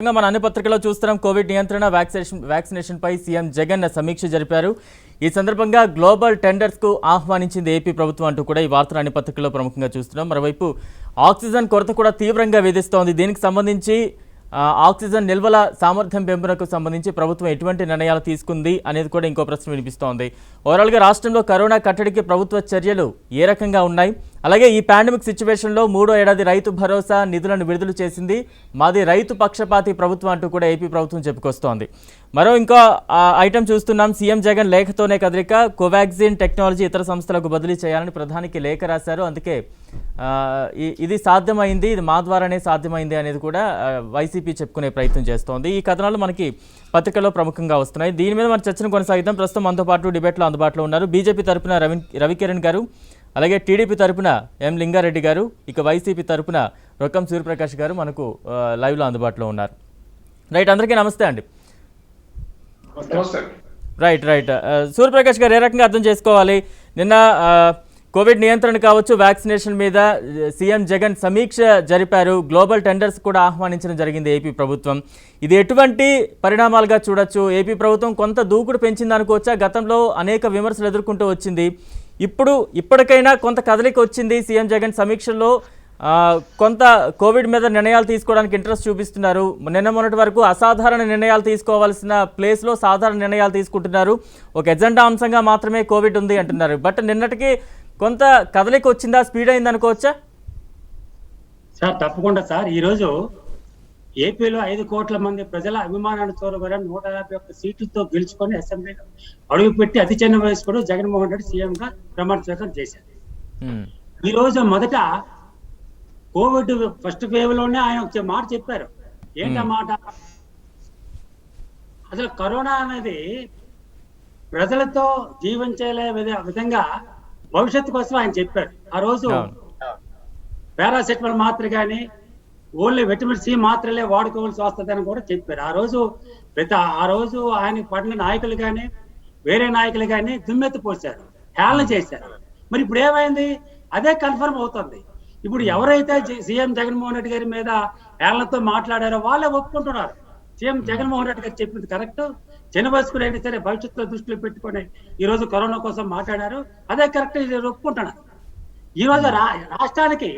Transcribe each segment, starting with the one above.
మన అన్ని పత్రికల్లో చూస్తున్నాం కోవిడ్ నియంత్రణ వ్యాక్సినేషన్ పై సీఎం జగన్ సమీక్ష జరిపారు. ఈ సందర్భంగా గ్లోబల్ టెండర్స్ కు ఆహ్వానించింది ఏపీ ప్రభుత్వం అంటూ కూడా ఈ వార్తలు అన్ని పత్రికల్లో ప్రముఖంగా చూస్తున్నాం. మరోవైపు ఆక్సిజన్ కొరత కూడా తీవ్రంగా వేధిస్తోంది. దీనికి సంబంధించి ఆక్సిజన్ నిల్వల సామర్థ్యం పెంపునకు సంబంధించి ప్రభుత్వం ఎటువంటి నిర్ణయాలు తీసుకుంది అనేది కూడా ఇంకో ప్రశ్న వినిపిస్తోంది. ఓవరాల్గా రాష్ట్రంలో కరోనా కట్టడికి ప్రభుత్వ చర్యలు ఏ రకంగా ఉన్నాయి? అలాగే ఈ పాండమిక్ సిచ్యువేషన్లో 3వ ఏడాది రైతు భరోసా నిధులను విడుదల చేసింది. మాది రైతు పక్షపాతి ప్రభుత్వం అంటూ కూడా ఏపీ ప్రభుత్వం చెప్పుకొస్తోంది. మరో ఇంకో ఐటెం చూస్తున్నాం. సీఎం జగన్ లేఖతోనే కదలిక. కోవాక్సిన్ టెక్నాలజీ ఇతర సంస్థలకు బదిలీ చేయాలని ప్రధానికి లేఖ రాశారు. అందుకే ఇది సాధ్యమైంది, ఇది మా ద్వారానే సాధ్యమైంది అనేది కూడా వైసీపీ చెప్పుకునే ప్రయత్నం చేస్తోంది. ఈ కథనాలు మనకి పత్రికల్లో ప్రముఖంగా వస్తున్నాయి. దీని మీద మన చర్చను కొనసాగిద్దాం. ప్రస్తుతం మనతో పాటు డిబేట్లో అందుబాటులో ఉన్నారు బీజేపీ తరపున రవికిరణ్ గారు, అలాగే టీడీపీ తరపున ఎం లింగారెడ్డి గారు, ఇక వైసీపీ తరపున రొక్కం సూర్యప్రకాష్ గారు మనకు లైవ్లో అందుబాటులో ఉన్నారు. రైట్, అందరికీ నమస్తే అండి. రైట్ సూర్యప్రకాష్ గారు, ఏ రకంగా అర్థం చేసుకోవాలి? నిన్న కోవిడ్ నియంత్రణ కావచ్చు, వ్యాక్సినేషన్ మీద సీఎం జగన్ సమీక్ష జరిపారు. గ్లోబల్ టెండర్స్ కూడా ఆహ్వానించడం జరిగింది ఏపీ ప్రభుత్వం. ఇది ఎటువంటి పరిణామాలుగా చూడొచ్చు? ఏపీ ప్రభుత్వం కొంత దూకుడు పెంచింది అనుకోవచ్చా? గతంలో అనేక విమర్శలు ఎదుర్కొంటూ వచ్చింది. ఇప్పటికైనా కొంత కదలిక వచ్చింది. సీఎం జగన్ సమీక్షల్లో కొంత కోవిడ్ మీద నిర్ణయాలు తీసుకోవడానికి ఇంట్రెస్ట్ చూపిస్తున్నారు. నిన్న మొన్నటి వరకు అసాధారణ నిర్ణయాలు తీసుకోవాల్సిన ప్లేస్లో సాధారణ నిర్ణయాలు తీసుకుంటున్నారు. ఒక ఎజెండా అంశంగా మాత్రమే కోవిడ్ ఉంది అంటున్నారు. బట్ నిన్నటికి కొంత కదలిక వచ్చిందా? స్పీడ్ అయింది అనుకోవచ్చా? సార్ తప్పకుండా సార్. ఈరోజు ఏపీలో 5 కోట్ల మంది ప్రజల అభిమానాన్ని చూరగొని 151 సీట్లతో గెలుచుకొని అసెంబ్లీలో అడుగుపెట్టి అతి చిన్న వయసు కూడా జగన్మోహన్ రెడ్డి సీఎం గా ప్రమాణ స్వీకారం చేశారు. ఈ రోజు మొదట కోవిడ్ ఫస్ట్ వేవ్ లోనే ఆయన ఒక మాట చెప్పారు. ఏంటా మాట? అసలు కరోనా అనేది ప్రజలతో జీవించలే విధంగా భవిష్యత్తు కోసం ఆయన చెప్పారు. ఆ రోజు పారాసెటమాల్ మాత్ర కానీ ఓన్లీ విటమిన్ సి మాత్రలే వాడుకోవాల్సి వస్తుందని కూడా చెప్పారు. ఆ రోజు ఆయన పడిన నాయకులు కానీ వేరే నాయకులు కానీ దుమ్మెత్తి పోశారు, హేళన చేశారు. మరి ఇప్పుడు ఏమైంది? అదే కన్ఫర్మ్ అవుతుంది. ఇప్పుడు ఎవరైతే సీఎం జగన్మోహన్ రెడ్డి గారి మీద హేళనతో మాట్లాడారో వాళ్ళే ఒప్పుకుంటున్నారు. సీఎం జగన్మోహన్ రెడ్డి గారు చెప్పింది కరెక్ట్, చిన్న వయస్కులు అయినా సరే భవిష్యత్తులో దృష్టిలో పెట్టుకొని ఈ రోజు కరోనా కోసం మాట్లాడారు, అదే కరెక్ట్ ఒప్పుకుంటున్నారు. ఈ రోజు రాష్ట్రానికి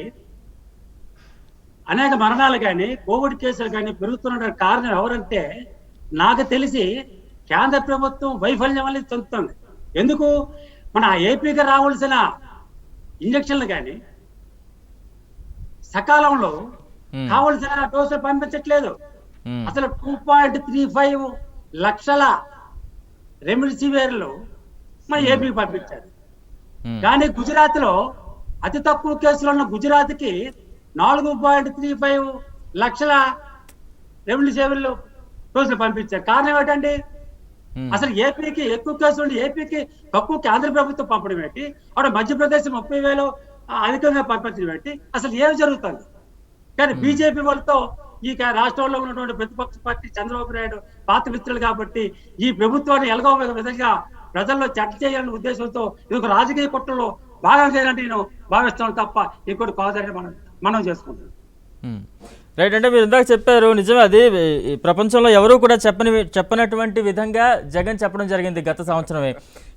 అనేక మరణాలు కానీ కోవిడ్ కేసులు కానీ పెరుగుతున్న కారణం ఎవరంటే నాకు తెలిసి కేంద్ర ప్రభుత్వం వైఫల్యం వల్ల చెందుతుంది. ఎందుకు? మన ఏపీకి రావాల్సిన ఇంజక్షన్లు కానీ సకాలంలో కావలసిన డోసులు పంపించట్లేదు. అసలు 2.35 లక్షల రెమ్డెసివిర్లు మన ఏపీకి పంపించారు. కానీ గుజరాత్ లో అతి తక్కువ కేసులు ఉన్న గుజరాత్ కి 4.35 లక్షల రెమ్డెసివిర్లు డోసులు పంపించారు. కారణం ఏంటండి? అసలు ఏపీకి ఎక్కువ కేసులు ఏపీకి తక్కువ కేంద్ర ప్రభుత్వం పంపడం ఏంటి? అక్కడ మధ్యప్రదేశ్ 30,000 అధికంగా పంపించడం ఏంటి? అసలు ఏమి జరుగుతుంది? కానీ బీజేపీ వాళ్ళతో ఈ రాష్ట్రంలో ఉన్నటువంటి ప్రతిపక్ష పార్టీ చంద్రబాబు నాయుడు పాత మిత్రులు కాబట్టి ఈ ప్రభుత్వాన్ని ఎలాగో విధంగా ప్రజల్లో చర్చ చేయాలనే ఉద్దేశంతో ఇది ఒక రాజకీయ కుట్రలో భాగం చేయాలంటే నేను భావిస్తాను తప్ప ఇంకోటి కాదని మనం చేసుకుంటాం. రైట్, అంటే మీరు ఇందాక చెప్పారు, నిజమే. అది ప్రపంచంలో ఎవరూ కూడా చెప్పనటువంటి విధంగా జగన్ చెప్పడం జరిగింది గత సంవత్సరమే.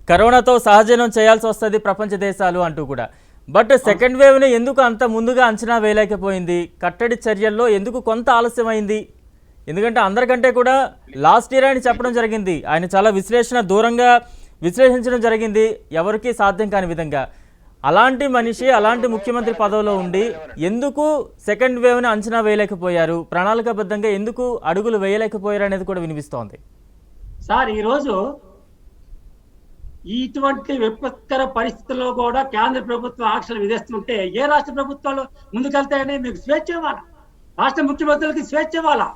కరోనాతో సహజీవనం చేయాల్సి వస్తుంది ప్రపంచ దేశాలు అంటూ కూడా. బట్ సెకండ్ వేవ్ని ఎందుకు అంత ముందుగా అంచనా వేయలేకపోయింది? కట్టడి చర్యల్లో ఎందుకు కొంత ఆలస్యమైంది? ఎందుకంటే అందరికంటే కూడా లాస్ట్ ఇయర్ ఆయన చెప్పడం జరిగింది. ఆయన చాలా దూరంగా విశ్లేషించడం జరిగింది, ఎవరికి సాధ్యం కాని విధంగా. అలాంటి మనిషి, అలాంటి ముఖ్యమంత్రి పదవిలో ఉండి ఎందుకు సెకండ్ వేవ్ని అంచనా వేయలేకపోయారు? ప్రణాళికాబద్ధంగా ఎందుకు అడుగులు వేయలేకపోయారు అనేది కూడా వినిపిస్తోంది. సార్ ఈరోజు ఇటువంటి విపత్కర పరిస్థితుల్లో కూడా కేంద్ర ప్రభుత్వం ఆంక్షలు విధిస్తుంటే ఏ రాష్ట్ర ప్రభుత్వాలు ముందుకెళ్తాయని మీకు స్వేచ్ఛ ఇవ్వాలా? రాష్ట్ర ముఖ్యమంత్రులకి స్వేచ్ఛ ఇవ్వాలా?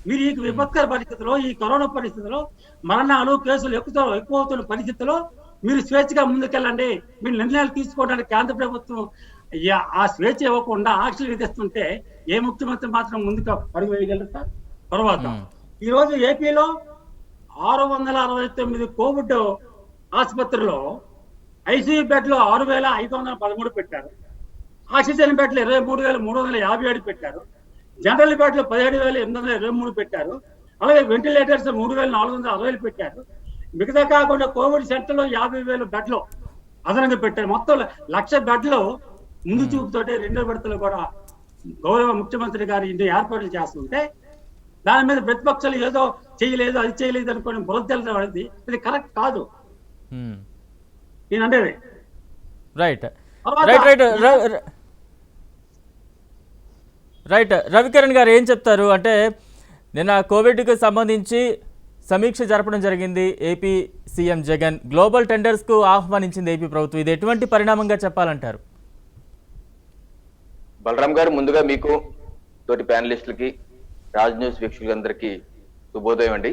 మీరు ఈ విపత్కర పరిస్థితుల్లో, ఈ కరోనా పరిస్థితుల్లో మరణాలు కేసులు ఎక్కువ అవుతున్న పరిస్థితుల్లో మీరు స్వేచ్ఛగా ముందుకెళ్ళండి, మీరు నిర్ణయాలు తీసుకోవడానికి కేంద్ర ప్రభుత్వం ఆ స్వేచ్ఛ ఇవ్వకుండా ఆంక్షలు విధిస్తుంటే ఏ ముఖ్యమంత్రి మాత్రం ముందుకు అడుగు వేయగలుగుతారు? తర్వాత ఈరోజు ఏపీలో 669 కోవిడ్ ఆసుపత్రిలో ఐసీయూ బెడ్లు 6,513 పెట్టారు. ఆక్సిజన్ బెడ్లు 23,357 పెట్టారు. జనరల్ బెడ్లు 17,823 పెట్టారు. అలాగే వెంటిలేటర్స్ 3,460 పెట్టారు. మిగతా కాకుండా కోవిడ్ సెంటర్లో 50,000 బెడ్లు అదనంగా పెట్టారు. మొత్తం 1,00,000 బెడ్లు ముందు చూపుతోటి రెండో విడతలు కూడా గౌరవ ముఖ్యమంత్రి గారు ఇన్ని ఏర్పాట్లు చేస్తుంటే దాని మీద ప్రతిపక్షాలు ఏదో చేయలేదు, అది చేయలేదు అనుకోని బురదెల్లడం అనేది ఇది కరెక్ట్ కాదు. నేను అనేది right right right right Ravikiran గారు ఏం చెప్తారు అంటే నిన్న కోవిడ్కి సంబంధించి సమీక్ష జరపడం జరిగింది. ఏపీ సీఎం జగన్ గ్లోబల్ టెండర్స్కు ఆహ్వానించింది ఏపీ ప్రభుత్వం. ఇది ఎటువంటి పరిణామంగా చెప్పాలంటారు? బలరాం గారు, ముందుగా మీకు తోటి ప్యానలిస్టులకి రాజ్ న్యూస్ వీక్షకులందరికీ శుభోదయం అండి.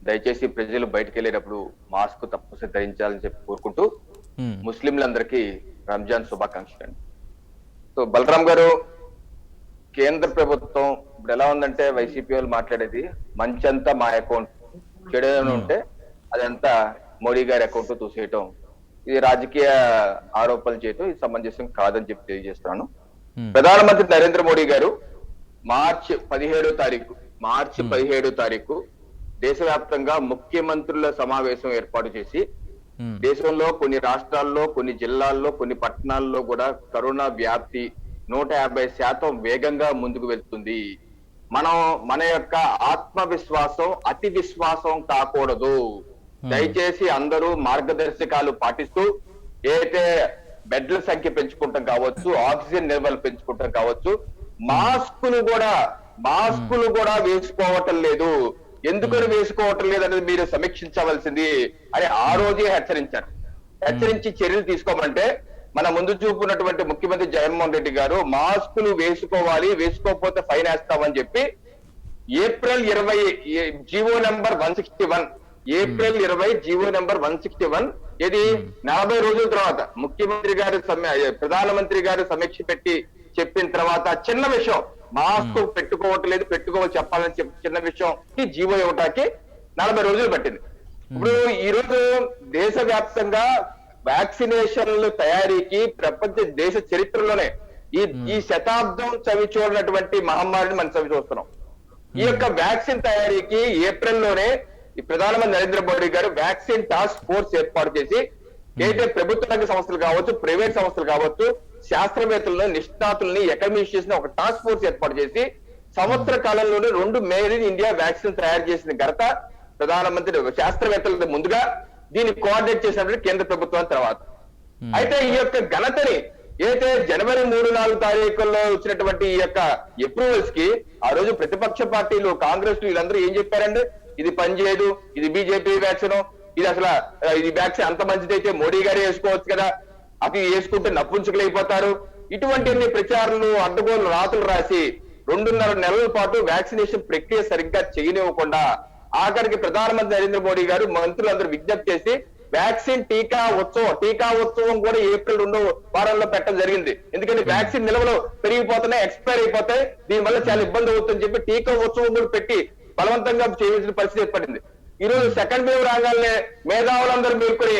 దయచేసి ప్రజలు బయటకు వెళ్ళేటప్పుడు మాస్క్ తప్పనిసరి ధరించాలని చెప్పి కోరుకుంటూ ముస్లింలందరికీ రంజాన్ శుభాకాంక్షలు అండి. సో బలరాం గారు, కేంద్ర ప్రభుత్వం ఇప్పుడు ఎలా ఉందంటే వైసీపీ వాళ్ళు మాట్లాడేది మంచంతా మా అకౌంట్, చెడు ఏమైనా ఉంటే అదంతా మోడీ గారి అకౌంట్ తూసేయటం, ఇది రాజకీయ ఆరోపణలు చేయటం ఇది సమంజసం కాదని చెప్పి తెలియజేస్తున్నాను. ప్రధానమంత్రి నరేంద్ర మోడీ గారు మార్చి 17 తారీఖు దేశవ్యాప్తంగా ముఖ్యమంత్రుల సమావేశం ఏర్పాటు చేసి దేశంలో కొన్ని రాష్ట్రాల్లో, కొన్ని జిల్లాల్లో, కొన్ని పట్టణాల్లో కూడా కరోనా వ్యాప్తి 150% వేగంగా ముందుకు వెళ్తుంది. మన యొక్క ఆత్మవిశ్వాసం అతి విశ్వాసం కాకూడదు. దయచేసి అందరూ మార్గదర్శకాలు పాటిస్తూ ఏదైతే బెడ్ల సంఖ్య పెంచుకుంటాం కావచ్చు, ఆక్సిజన్ లెవెల్ పెంచుకుంటాం కావచ్చు, మాస్కులు కూడా వేసుకోవటం లేదు. ఎందుకని వేసుకోవటం లేదు అనేది మీరు సమీక్షించవలసింది అని ఆ రోజే హెచ్చరించారు. హెచ్చరించి చర్యలు తీసుకోమంటే మన ముందు చూపున్నటువంటి ముఖ్యమంత్రి జగన్మోహన్ రెడ్డి గారు మాస్కులు వేసుకోవాలి, వేసుకోకపోతే ఫైన్ వేస్తామని చెప్పి ఏప్రిల్ 20 జీవో నెంబర్ 161 ఇది 40 రోజుల తర్వాత ముఖ్యమంత్రి గారు ప్రధానమంత్రి గారు సమీక్ష పెట్టి చెప్పిన తర్వాత చిన్న విషయం మాస్క్ పెట్టుకోవట్లేదు, పెట్టుకోవాలి చెప్పాలని చెప్పి చిన్న విషయం ఈ జీవో ఇవ్వటానికి 40 రోజులు పట్టింది. ఇప్పుడు ఈ రోజు దేశవ్యాప్తంగా వ్యాక్సినేషన్ల తయారీకి ప్రపంచ దేశ చరిత్రలోనే ఈ శతాబ్దం చవి చూడనటువంటి మహమ్మారిని మనం చవి చూస్తున్నాం. ఈ యొక్క వ్యాక్సిన్ తయారీకి ఏప్రిల్లోనే ఈ ప్రధానమంత్రి నరేంద్ర మోడీ గారు వ్యాక్సిన్ టాస్క్ ఫోర్స్ ఏర్పాటు చేసి ఏదైతే ప్రభుత్వ రంగ సంస్థలు కావచ్చు, ప్రైవేట్ సంస్థలు కావచ్చు, శాస్త్రవేత్తలను, నిష్ణాతుల్ని అకాడమిషియన్స్ ని ఒక టాస్క్ ఫోర్స్ ఏర్పాటు చేసి సంవత్సర కాలంలోనే 2 మేడ్ ఇన్ ఇండియా వ్యాక్సిన్ తయారు చేసిన ఘనత ప్రధానమంత్రి శాస్త్రవేత్తల ముందుగా దీన్ని కోఆర్డినేట్ చేసినటువంటి కేంద్ర ప్రభుత్వం తర్వాత. అయితే ఈ యొక్క ఘనతని ఏదైతే జనవరి 3-4 తారీఖుల్లో వచ్చినటువంటి ఈ యొక్క అప్రూవల్స్ కి ఆ రోజు ప్రతిపక్ష పార్టీలు, కాంగ్రెస్ వీళ్ళందరూ ఏం చెప్పారండి? ఇది పనిచేయదు, ఇది బీజేపీ వ్యాక్సిన్, ఇది అసలు ఇది వ్యాక్సిన్ అంత మంచిదైతే మోడీ గారే వేసుకోవచ్చు కదా, అది వేసుకుంటే నపుంసకులైపోతారు, ఇటువంటి ప్రచారాలు అడ్డగోలు రాతలు రాసి 2.5 నెలల పాటు వ్యాక్సినేషన్ ప్రక్రియ సరిగ్గా చేయనివ్వకుండా ఆఖరికి ప్రధానమంత్రి నరేంద్ర మోడీ గారు మంత్రులందరూ విజ్ఞప్తి చేసి వ్యాక్సిన్ టీకా ఉత్సవం కూడా ఏప్రిల్ 2వ వారంలో పెట్టడం జరిగింది. ఎందుకంటే వ్యాక్సిన్ నిల్వలు పెరిగిపోతున్నాయి, ఎక్స్పైర్ అయిపోతాయి, దీనివల్ల చాలా ఇబ్బంది అవుతుందని చెప్పి టీకా ఉత్సవం కూడా పెట్టి బలవంతంగా చేయాల్సిన పరిస్థితి ఏర్పడింది. ఈ రోజు సెకండ్ వేవ్ రాగానే మేధావులందరూ మేల్కొని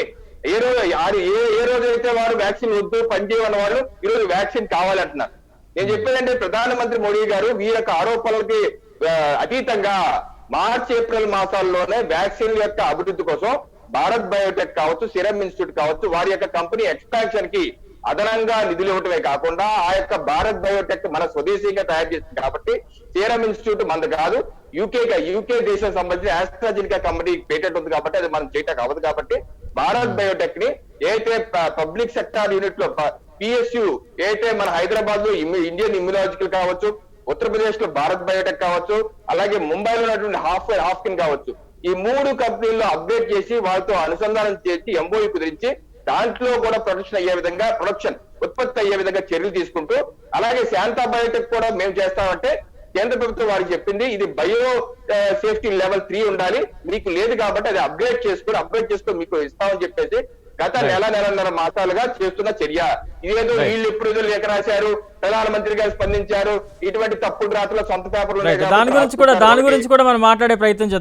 ఏ రోజైతే వారు వ్యాక్సిన్ వద్దు పనిచేయమన్న వాళ్ళు ఈ రోజు వ్యాక్సిన్ కావాలంటున్నారు. నేను చెప్పేదంటే ప్రధానమంత్రి మోడీ గారు వీరి యొక్క ఆరోపణలకి అతీతంగా మార్చి ఏప్రిల్ మాసాల్లోనే వ్యాక్సిన్ యొక్క అభివృద్ధి కోసం భారత్ బయోటెక్ కావచ్చు, సిరమ్ ఇన్స్టిట్యూట్ కావచ్చు, వారి యొక్క కంపెనీ ఎక్స్పాన్షన్ కి అదనంగా నిధులు ఇవ్వటమే కాకుండా ఆ యొక్క భారత్ బయోటెక్ మన స్వదేశీయంగా తయారు చేస్తుంది కాబట్టి సిరమ్ ఇన్స్టిట్యూట్ మనది కాదు, యూకే దేశం సంబంధించిన ఆస్ట్రాజెనికా కంపెనీ పేటెంట్ ఉంది కాబట్టి అది మనం చేయటం అవ్వదు. కాబట్టి భారత్ బయోటెక్ ని ఏదైతే పబ్లిక్ సెక్టార్ యూనిట్ లో పిఎస్యు ఏదైతే మన హైదరాబాద్ లో ఇండియన్ ఇమ్యునాలజికల్ కావచ్చు, ఉత్తరప్రదేశ్ లో భారత్ బయోటెక్ కావచ్చు, అలాగే ముంబైలో ఉన్నటువంటి హాఫ్కిన్ కావచ్చు, ఈ 3 కంపెనీల్లో అప్డేట్ చేసి వారితో అనుసంధానం చేసి ఎంఓయూ కుదిరించి దాంట్లో కూడా ప్రొడక్షన్ ఉత్పత్తి అయ్యే విధంగా చర్యలు తీసుకుంటూ, అలాగే శాంతా బయోటెక్ కూడా మేము చేస్తామంటే కేంద్ర ప్రభుత్వం వారికి చెప్పింది ఇది బయో సేఫ్టీ లెవెల్ 3 ఉండాలి, మీకు లేదు కాబట్టి అది అప్గ్రేడ్ చేసుకుని మీకు ఇస్తామని చెప్పేసి గత నెలన్నర మాసాలుగా చేస్తున్న చర్య. ఇదేదో వీళ్ళు ఎప్పుడు లేఖ రాశారు, ప్రధానమంత్రి గారు స్పందించారు, ఇటువంటి తప్పుడు రాతల సొంత పేపర్లు దాని గురించి కూడా మనం మాట్లాడే ప్రయత్నం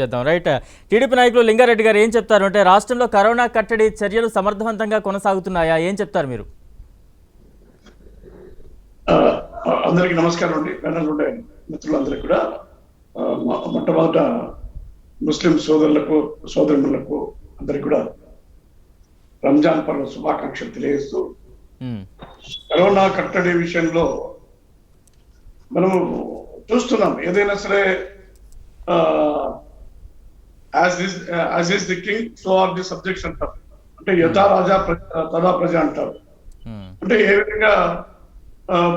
చేద్దాం. రైట్, టీడీపీ నాయకులు లింగారెడ్డి గారు ఏం చెప్తారు అంటే రాష్ట్రంలో కరోనా కట్టడి చర్యలు సమర్థవంతంగా కొనసాగుతున్నాయా, ఏం చెప్తారు మీరు? అందరికీ నమస్కారం అండి. ప్యానల్ ఉండే మిత్రులందరికీ కూడా మొట్టమొదట ముస్లిం సోదరులకు అందరికీ కూడా రంజాన్ పర్వ శుభాకాంక్షలు తెలియజేస్తూ, కరోనా కట్టడి విషయంలో మనము చూస్తున్నాం. ఏదైనా సరే as is the king so are the subjects అంటారు. అంటే యథా రాజా తదా ప్రజ అంటారు. అంటే ఏ విధంగా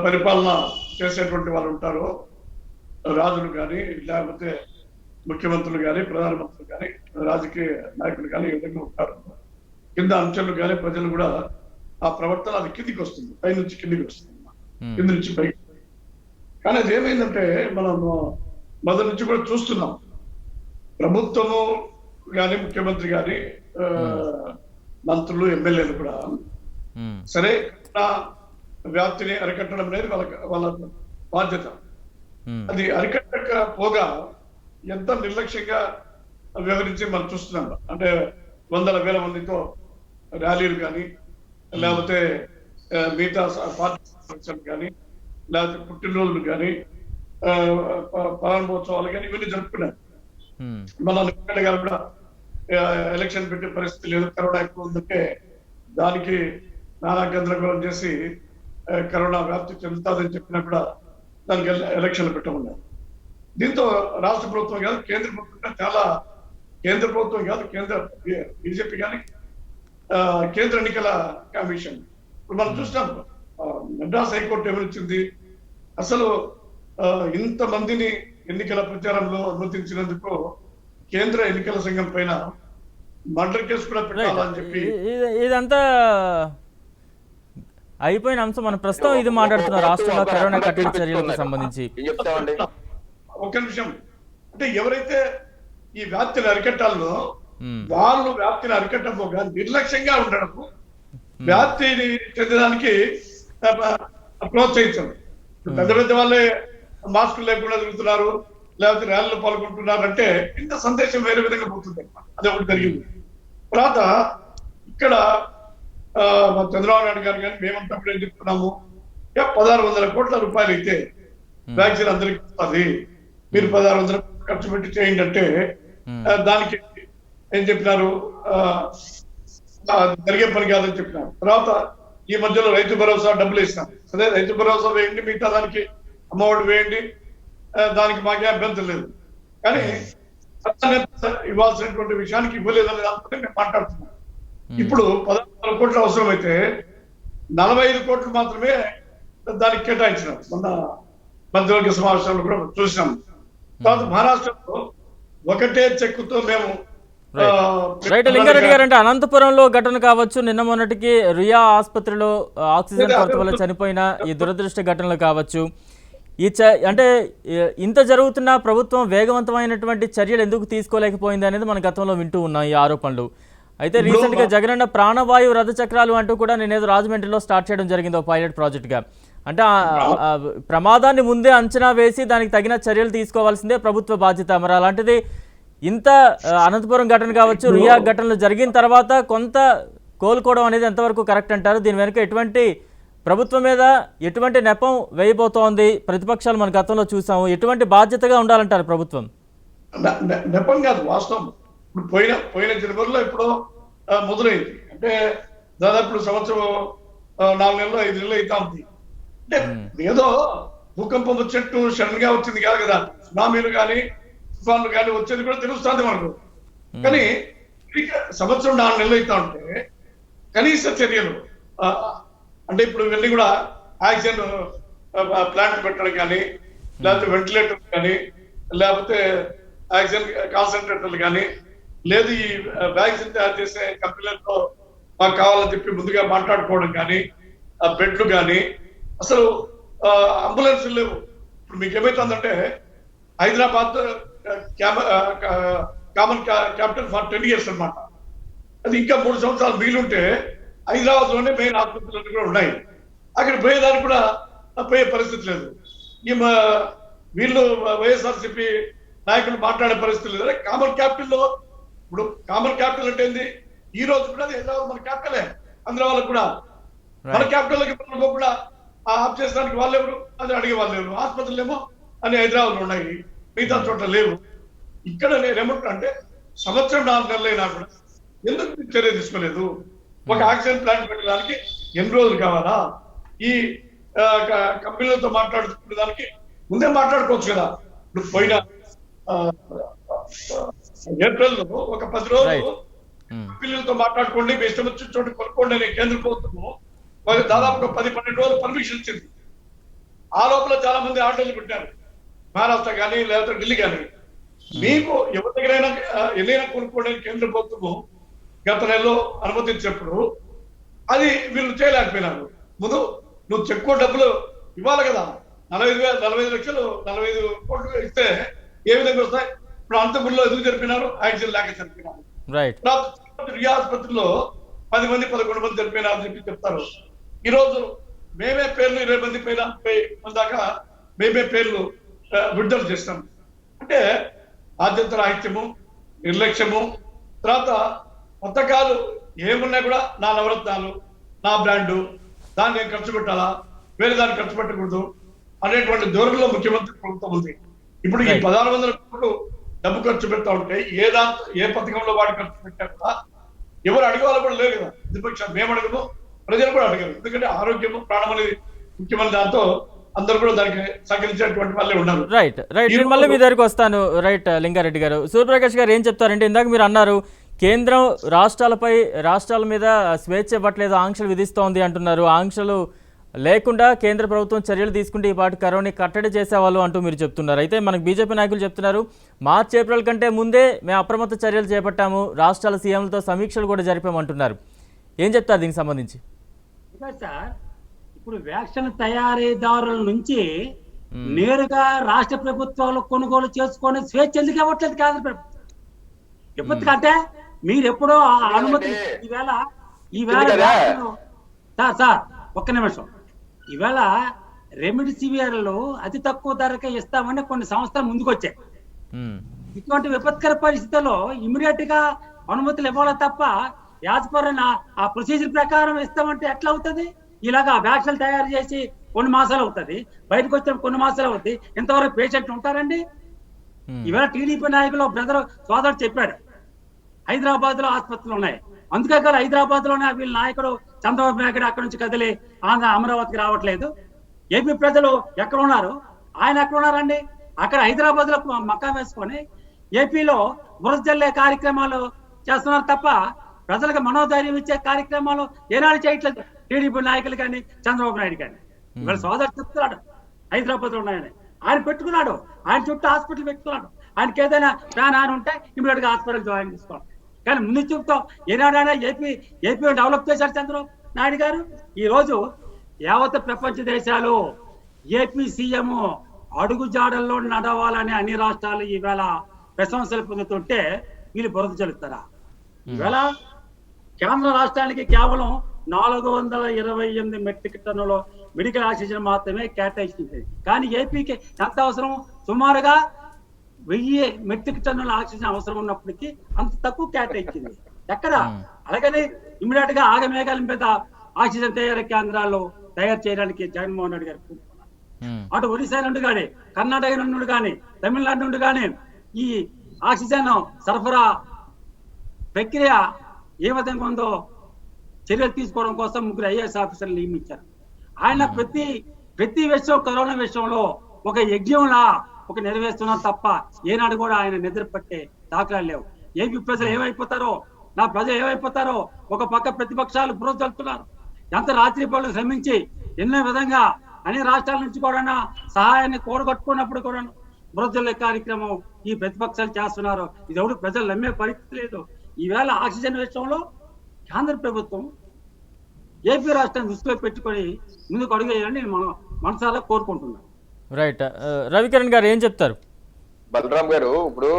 పరిపాలన చేసేటువంటి వాళ్ళు ఉంటారో, రాజులు కానీ లేకపోతే ముఖ్యమంత్రులు కానీ ప్రధానమంత్రులు కానీ రాజకీయ నాయకులు కానీ ఏ విధంగా ఉంటారు, కింద అంచెలు కానీ ప్రజలు కూడా ఆ ప్రవర్తన అది కిందికి వస్తుంది, పై నుంచి కిందికి వస్తుంది, కింది నుంచి పైకి. కానీ అది ఏమైందంటే మనం మొదటి నుంచి కూడా చూస్తున్నాం, ప్రభుత్వము కానీ ముఖ్యమంత్రి కానీ మంత్రులు ఎమ్మెల్యేలు కూడా సరే వ్యాప్తిని అరికట్టడం అనేది వాళ్ళ బాధ్యత. అది అరికట్టకపోగా ఎంత నిర్లక్ష్యంగా వ్యవహరించి మనం చూస్తున్నాం. అంటే వందల వేల మందితో ర్యాలీలు కానీ లేకపోతే మిగతా పార్టీ కానీ లేకపోతే పుట్టినరోజులు కానీ ప్రారంభోత్సవాలు కానీ ఇవన్నీ జరుపుకున్నారు. మన వెంకయ్య గారు కూడా ఎలక్షన్ పెట్టే పరిస్థితి లేదు, కరోనా ఎక్కువ ఉందంటే దానికి నానా గందరగోళం చేసి కరోనా వ్యాప్తి చెందుతుందని చెప్పినా కూడా దానికి ఎలక్షన్లు పెట్టమన్నారు. దీంతో రాష్ట్ర ప్రభుత్వం కాదు, కేంద్ర ప్రభుత్వం చాలా కేంద్ర ప్రభుత్వం కాదు, కేంద్ర బీజేపీ కానీ కేంద్ర ఎన్నికల కమిషన్ ఇప్పుడు మనం చూసినాం. మెడ్రాస్ హైకోర్టు ఏమనిచ్చింది, అసలు ఇంతమందిని ఎన్నికల ప్రచారంలో అనుమతించినందుకు కేంద్ర ఎన్నికల సంఘం పైన మర్డర్ కేసు కూడా పెట్టాలని చెప్పి. ఇదంతా అయిపోయిన అంశం. మనం ప్రస్తుతం ఇది మాట్లాడుతున్న రాష్ట్రంలో కరోనా కట్టడి చర్యలకు సంబంధించి ఒక్క నిమిషం. అంటే ఎవరైతే ఈ వ్యాప్తిని అరికట్టాలో వాళ్ళు వ్యాప్తిని అరికట్టబోగా నిర్లక్ష్యంగా ఉండడము, వ్యాప్తిని చెందడానికి ప్రోత్సహించడం. పెద్ద పెద్ద వాళ్ళే మాస్కులు లేకుండా తిరుగుతున్నారు, లేకపోతే ర్యాలీలో పాల్గొంటున్నారు అంటే ఇంత సందేశం వేరే విధంగా పోతుంది. అదే ఒకటి జరిగింది. తర్వాత ఇక్కడ చంద్రబాబు నాయుడు గారు కానీ మేమంతా కూడా ఏం చెప్తున్నాము, 1600 కోట్ల రూపాయలు అయితే వ్యాక్సిన్ అందరికి వస్తుంది, మీరు 1600 ఖర్చు పెట్టి చేయండి అంటే దానికి ఏం చెప్పినారు, జరిగే పని కాదని చెప్పినారు. తర్వాత ఈ మధ్యలో రైతు భరోసా డబ్బులు ఇస్తాం, అదే రైతు భరోసా వేయండి, మిగతా దానికి అమ్మఒడి వేయండి, దానికి మాకే అభ్యంతరం లేదు. కానీ ఇవ్వాల్సినటువంటి విషయానికి ఇవ్వలేదని దాంతో మేము మాట్లాడుతున్నాం. ఇప్పుడు 1600 కోట్లు అవసరమైతే 45 కోట్లు మాత్రమే దానికి కేటాయించినాం. మొన్న మంత్రివర్గ సమావేశాలు కూడా చూసినాం. తర్వాత మహారాష్ట్రలో ఒకటే చెక్కుతో మేము రైట్. లింగారెడ్డి గారు, అంటే అనంతపురంలో ఘటన కావచ్చు, నిన్న మొన్నటికి రియా ఆసుపత్రిలో ఆక్సిజన్ కొరత వల్ల చనిపోయిన ఈ దురదృష్ట ఘటనలు కావచ్చు, అంటే ఇంత జరుగుతున్న ప్రభుత్వం వేగవంతమైనటువంటి చర్యలు ఎందుకు తీసుకోలేకపోయింది అనేది మన గతంలో వింటూ ఉన్నాం ఈ ఆరోపణలు. అయితే రీసెంట్ గా జగనన్న ప్రాణవాయు రథ చక్రాలు అంటూ కూడా నేనేదో రాజమండ్రిలో స్టార్ట్ చేయడం జరిగింది పైలట్ ప్రాజెక్ట్ గా. అంటే ప్రమాదాన్ని ముందే అంచనా వేసి దానికి తగిన చర్యలు తీసుకోవాల్సిందే ప్రభుత్వ బాధ్యత. మరి అలాంటిది ఇంత అనంతపురం ఘటన కావచ్చు, రియా ఘటనలు జరిగిన తర్వాత కొంత కోలుకోవడం అనేది ఎంతవరకు కరెక్ట్ అంటారు? దీని వెనుక ఎటువంటి ప్రభుత్వం మీద ఎటువంటి నెపం వేయబోతోంది? ప్రతిపక్షాలు మన గతంలో చూసాము. ఎటువంటి బాధ్యతగా ఉండాలంటారు ప్రభుత్వం? నెపం కాదు, వాస్తవం. ఇప్పుడు పోయిన జనవరిలో ఇప్పుడు మొదలైంది. అంటే దాదాపు సంవత్సరం 4 నెలలు 5 నెలలు అవుతా ఉంది. అంటే ఏదో భూకంపం వచ్చేట్టు సడన్ గా వచ్చింది కాదు కదా, సునామీలు కానీ తుఫాన్లు కానీ వచ్చేది కూడా తెలుస్తుంది మనకు. కానీ సంవత్సరం 4 నెలలు అవుతా ఉంటే కనీస చర్యలు, అంటే ఇప్పుడు ఇవన్నీ కూడా ఆక్సిజన్ ప్లాంట్ పెట్టడం కానీ, లేకపోతే వెంటిలేటర్ కానీ, లేకపోతే ఆక్సిజన్ కాన్సన్ట్రేటర్లు కానీ, లేదు ఈ వ్యాక్సిన్ తయారు చేసే కంపెనీలతో మాకు కావాలని చెప్పి ముందుగా మాట్లాడుకోవడం కానీ, ఆ బెడ్లు కానీ, అసలు అంబులెన్స్ లేవు. ఇప్పుడు మీకు ఏమైతుందంటే Hyderabad common capital for 10 years అన్నమాట. అది ఇంకా 3 సంవత్సరాలు వీలుంటే హైదరాబాద్ లోనే మెయిన్ ఆసుపత్రులు కూడా ఉన్నాయి. అక్కడ పోయేదానికి కూడా పోయే పరిస్థితి లేదు. ఈ వీళ్ళు వైఎస్ఆర్సీపీ నాయకులు మాట్లాడే పరిస్థితి లేదు. కామన్ క్యాపిటల్ లో ఇప్పుడు కామన్ క్యాపిటల్ అంటే ఏంది, ఈ రోజు కూడా హైదరాబాద్ మన క్యాపిటలే, ఆంధ్ర వాళ్ళకు కూడా మన క్యాపిటల్ కూడా ఆఫ్ చేసడానికి వాళ్ళు ఎవరు, అది అడిగే వాళ్ళు ఎవరు? ఆసుపత్రులు ఏమో అని హైదరాబాద్లో ఉన్నాయి, మిగతా చోట్ల లేవు. ఇక్కడ నేనేమంటున్నా అంటే సంవత్సరం 4 నెలలు అయినా కూడా ఎందుకు చర్య తీసుకోలేదు? ఒక ఆక్సిజన్ ప్లాంట్ పెట్టడానికి ఎన్ని రోజులు కావాలా? ఈ కంపెనీలతో మాట్లాడుకునే దానికి ముందే మాట్లాడుకోవచ్చు కదా. ఇప్పుడు పోయిన ఏప్రిల్ లో ఒక 10 రోజులు కంపెనీలతో మాట్లాడుకోండి, మీ ఇష్టం వచ్చిన చోటు కొనుక్కోండి అని కేంద్ర ప్రభుత్వము దాదాపు 10-12 రోజులు పర్మిషన్ ఇచ్చింది. ఆ లోపల చాలా మంది ఆర్డర్లు పెట్టారు, మహారాష్ట్ర కానీ లేకపోతే ఢిల్లీ కానీ. మీకు ఎవరి దగ్గరైనా ఎన్నైనా కొనుక్కోవడానికి కేంద్ర ప్రభుత్వము గత నెలలో అనుమతించినప్పుడు అది వీళ్ళు చేయలేకపోయినారు. ముందు నువ్వు చెక్కువ డబ్బులు ఇవ్వాలి కదా. 45 లక్షలు 45 కోట్లు ఇస్తే ఏ విధంగా వస్తాయి? ఇప్పుడు అంతకుముందులో ఎందుకు జరిపినారు? ఆక్సిజన్ లేక జరిపినారు. రియా ఆసుపత్రిలో 10 మంది 11 మంది జరిపినారు అని చెప్పి చెప్తారు. ఈ రోజు మేమే పేర్లు 20 మంది పైన 30 మంది దాకా మేమే పేర్లు విడుదల చేస్తాం. అంటే బాధ్యత రాహిత్యము, నిర్లక్ష్యము, తర్వాత పథకాలు ఏమున్నా కూడా నా నవరత్నాలు, నా బ్రాండు, దాన్ని నేను ఖర్చు పెట్టాలా, వేరే దాన్ని ఖర్చు పెట్టకూడదు అనేటువంటి ధోరణిలో ముఖ్యమంత్రి ప్రభుత్వం ఉంది. ఇప్పుడు ఈ 1600 కోట్లు డబ్బు ఖర్చు పెడతా ఉంటే ఏ పథకంలో వాడు ఖర్చు పెట్టా కూడా ఎవరు అడిగే వాళ్ళు కూడా లేదు కదా. ప్రతిపక్షాలు మేము అడగము, ప్రజలు కూడా అడగరు. ఎందుకంటే ఆరోగ్యము ప్రాణం అనేది ముఖ్యమైన దాంతో అందరూ కూడా దానికి సహకరించేటువంటి వాళ్ళే ఉన్నారు. రైట్ నేను మళ్ళీ మీ దగ్గరికి వస్తాను. రైట్ లింగారెడ్డి గారు, సూర్యప్రకాష్ గారు ఏం చెప్తారంటే ఇందాక మీరు అన్నారు కేంద్రం రాష్ట్రాల మీద స్వేచ్ఛ ఇవ్వట్లేదు, ఆంక్షలు విధిస్తోంది అంటున్నారు. ఆంక్షలు లేకుండా కేంద్ర ప్రభుత్వం చర్యలు తీసుకుంటే ఈ పాటు కరోనా కట్టడి చేసేవాళ్ళు అంటూ మీరు చెప్తున్నారు. అయితే మనకు బీజేపీ నాయకులు చెప్తున్నారు మార్చి ఏప్రిల్ కంటే ముందే మేము అప్రమత్త చర్యలు చేపట్టాము, రాష్ట్రాల సీఎంలతో సమీక్షలు కూడా జరిపామంటున్నారు. ఏం చెప్తారు దీనికి సంబంధించి? సార్ ఇప్పుడు వ్యాక్సిన్ తయారీదారుల నుంచి నేరుగా రాష్ట్ర ప్రభుత్వాలు కొనుగోలు చేసుకునే స్వేచ్ఛ ఎందుకు ఇవ్వట్లేదు కేంద్ర ప్రభుత్వం? ఎందుకంటే మీరు ఎప్పుడో అనుమతి ఈవేళ సార్ ఒక్క నిమిషం, ఈవేళ రెమిడిసివియర్లు అతి తక్కువ ధరకే ఇస్తామని కొన్ని సంస్థలు ముందుకు వచ్చాయి. ఇటువంటి విపత్కర పరిస్థితుల్లో ఇమీడియట్ గా అనుమతులు ఇవ్వాలి తప్ప యాజపరణ ఆ ప్రొసీజర్ ప్రకారం ఇస్తామంటే ఎట్లా అవుతుంది? ఇలాగా వ్యాక్సిన్ తయారు చేసి కొన్ని మాసాలు అవుతుంది, బయటకు వచ్చిన కొన్ని మాసాలు అవుతుంది. ఇంతవరకు పేషెంట్లు ఉంటారండి? ఈవేళ టీడీపీ నాయకులు బ్రదర్ సోదరుడు చెప్పాడు హైదరాబాద్ లో ఆసుపత్రులు ఉన్నాయి, అందుకే కదా హైదరాబాద్ లోనే వీళ్ళ నాయకుడు చంద్రబాబు నాయుడు అక్కడ నుంచి కదిలి అమరావతికి రావట్లేదు. ఏపీ ప్రజలు ఎక్కడ ఉన్నారు? ఆయన ఎక్కడ ఉన్నారండి? అక్కడ హైదరాబాద్ లో మకాం వేసుకొని ఏపీలో బురద జల్లే కార్యక్రమాలు చేస్తున్నారు తప్ప ప్రజలకు మనోధైర్యం ఇచ్చే కార్యక్రమాలు ఏనాడు చేయట్లేదు టీడీపీ నాయకులు కానీ చంద్రబాబు నాయుడు కానీ. వీళ్ళ సోదరు చెప్తున్నాడు హైదరాబాద్ లో ఉన్నాయని, ఆయన పెట్టుకున్నాడు, ఆయన చుట్టూ హాస్పిటల్ పెట్టుకున్నాడు. ఆయనకి ఏదైనా ప్రాణహాని ఉంటే ఇమీడియట్ గా హాస్పిటల్ జాయిన్ చేసుకోవాలి. కానీ ముందు చూపుతాం ఏనాడైనా ఏపీ డెవలప్ చేశారు చంద్రబాబు నాయుడు గారు. ఈ రోజు యావత్ ప్రపంచ దేశాలు ఏపీ సీఎం అడుగు జాడల్లో నడవాలని అన్ని రాష్ట్రాలు ఈవేళ ప్రశంసలు పొందుతుంటే వీళ్ళు బురద చెల్లుతారా? ఈవేళ కేంద్ర రాష్ట్రానికి కేవలం 428 మెట్రిక్ టన్నుల మెడికల్ ఆక్సిజన్ మాత్రమే కేటాయించింది. కానీ ఏపీకి ఎంత అవసరం? సుమారుగా 1000 మెట్రిక్ టన్నుల ఆక్సిజన్ అవసరం ఉన్నప్పటికీ అంత తక్కువ కేటాయించింది. ఎక్కడ? అలాగని ఇమీడియట్ గా ఆగమేఘాల మీద ఆక్సిజన్ తయారీ కేంద్రాల్లో తయారు చేయడానికి జగన్మోహన్ రెడ్డి గారు అటు ఒడిశా నుండి కానీ, కర్ణాటక నుండి కానీ, తమిళనాడు నుండి కానీ ఈ ఆక్సిజన్ సరఫరా ప్రక్రియ ఏ విధంగా ఉందో చర్యలు తీసుకోవడం కోసం 3 IAS ఆఫీసర్లు నియమించారు. ఆయన ప్రతి విషయం కరోనా విషయంలో ఒక యజ్ఞంలా ఒక నెరవేరుస్తున్నారు తప్ప ఏనాడు కూడా ఆయన నిద్ర పట్టే దాఖలాలు లేవు. ఏపీ ప్రజలు ఏమైపోతారో, నా ప్రజలు ఏమైపోతారో ఒక పక్క ప్రతిపక్షాలు బురద చల్లుతున్నారు. ఎంత రాత్రి పనులు శ్రమించి ఎన్నో విధంగా అన్ని రాష్ట్రాల నుంచి కూడా సహాయాన్ని కూడగట్టుకున్నప్పుడు కూడా బురద చల్లే కార్యక్రమం ఈ ప్రతిపక్షాలు చేస్తున్నారు. ఇది ఎవరు ప్రజలు నమ్మే పరిస్థితి లేదు. ఈవేళ ఆక్సిజన్ విషయంలో కేంద్ర ప్రభుత్వం ఏపీ రాష్ట్రాన్ని దృష్టిలో పెట్టుకొని ముందుకు అడుగేయాలని మనం మనసారా కోరుకుంటున్నాం. రైట్, రవికిరణ్ గారు ఏం చెప్తారు? బలరాం గారు, ఇప్పుడు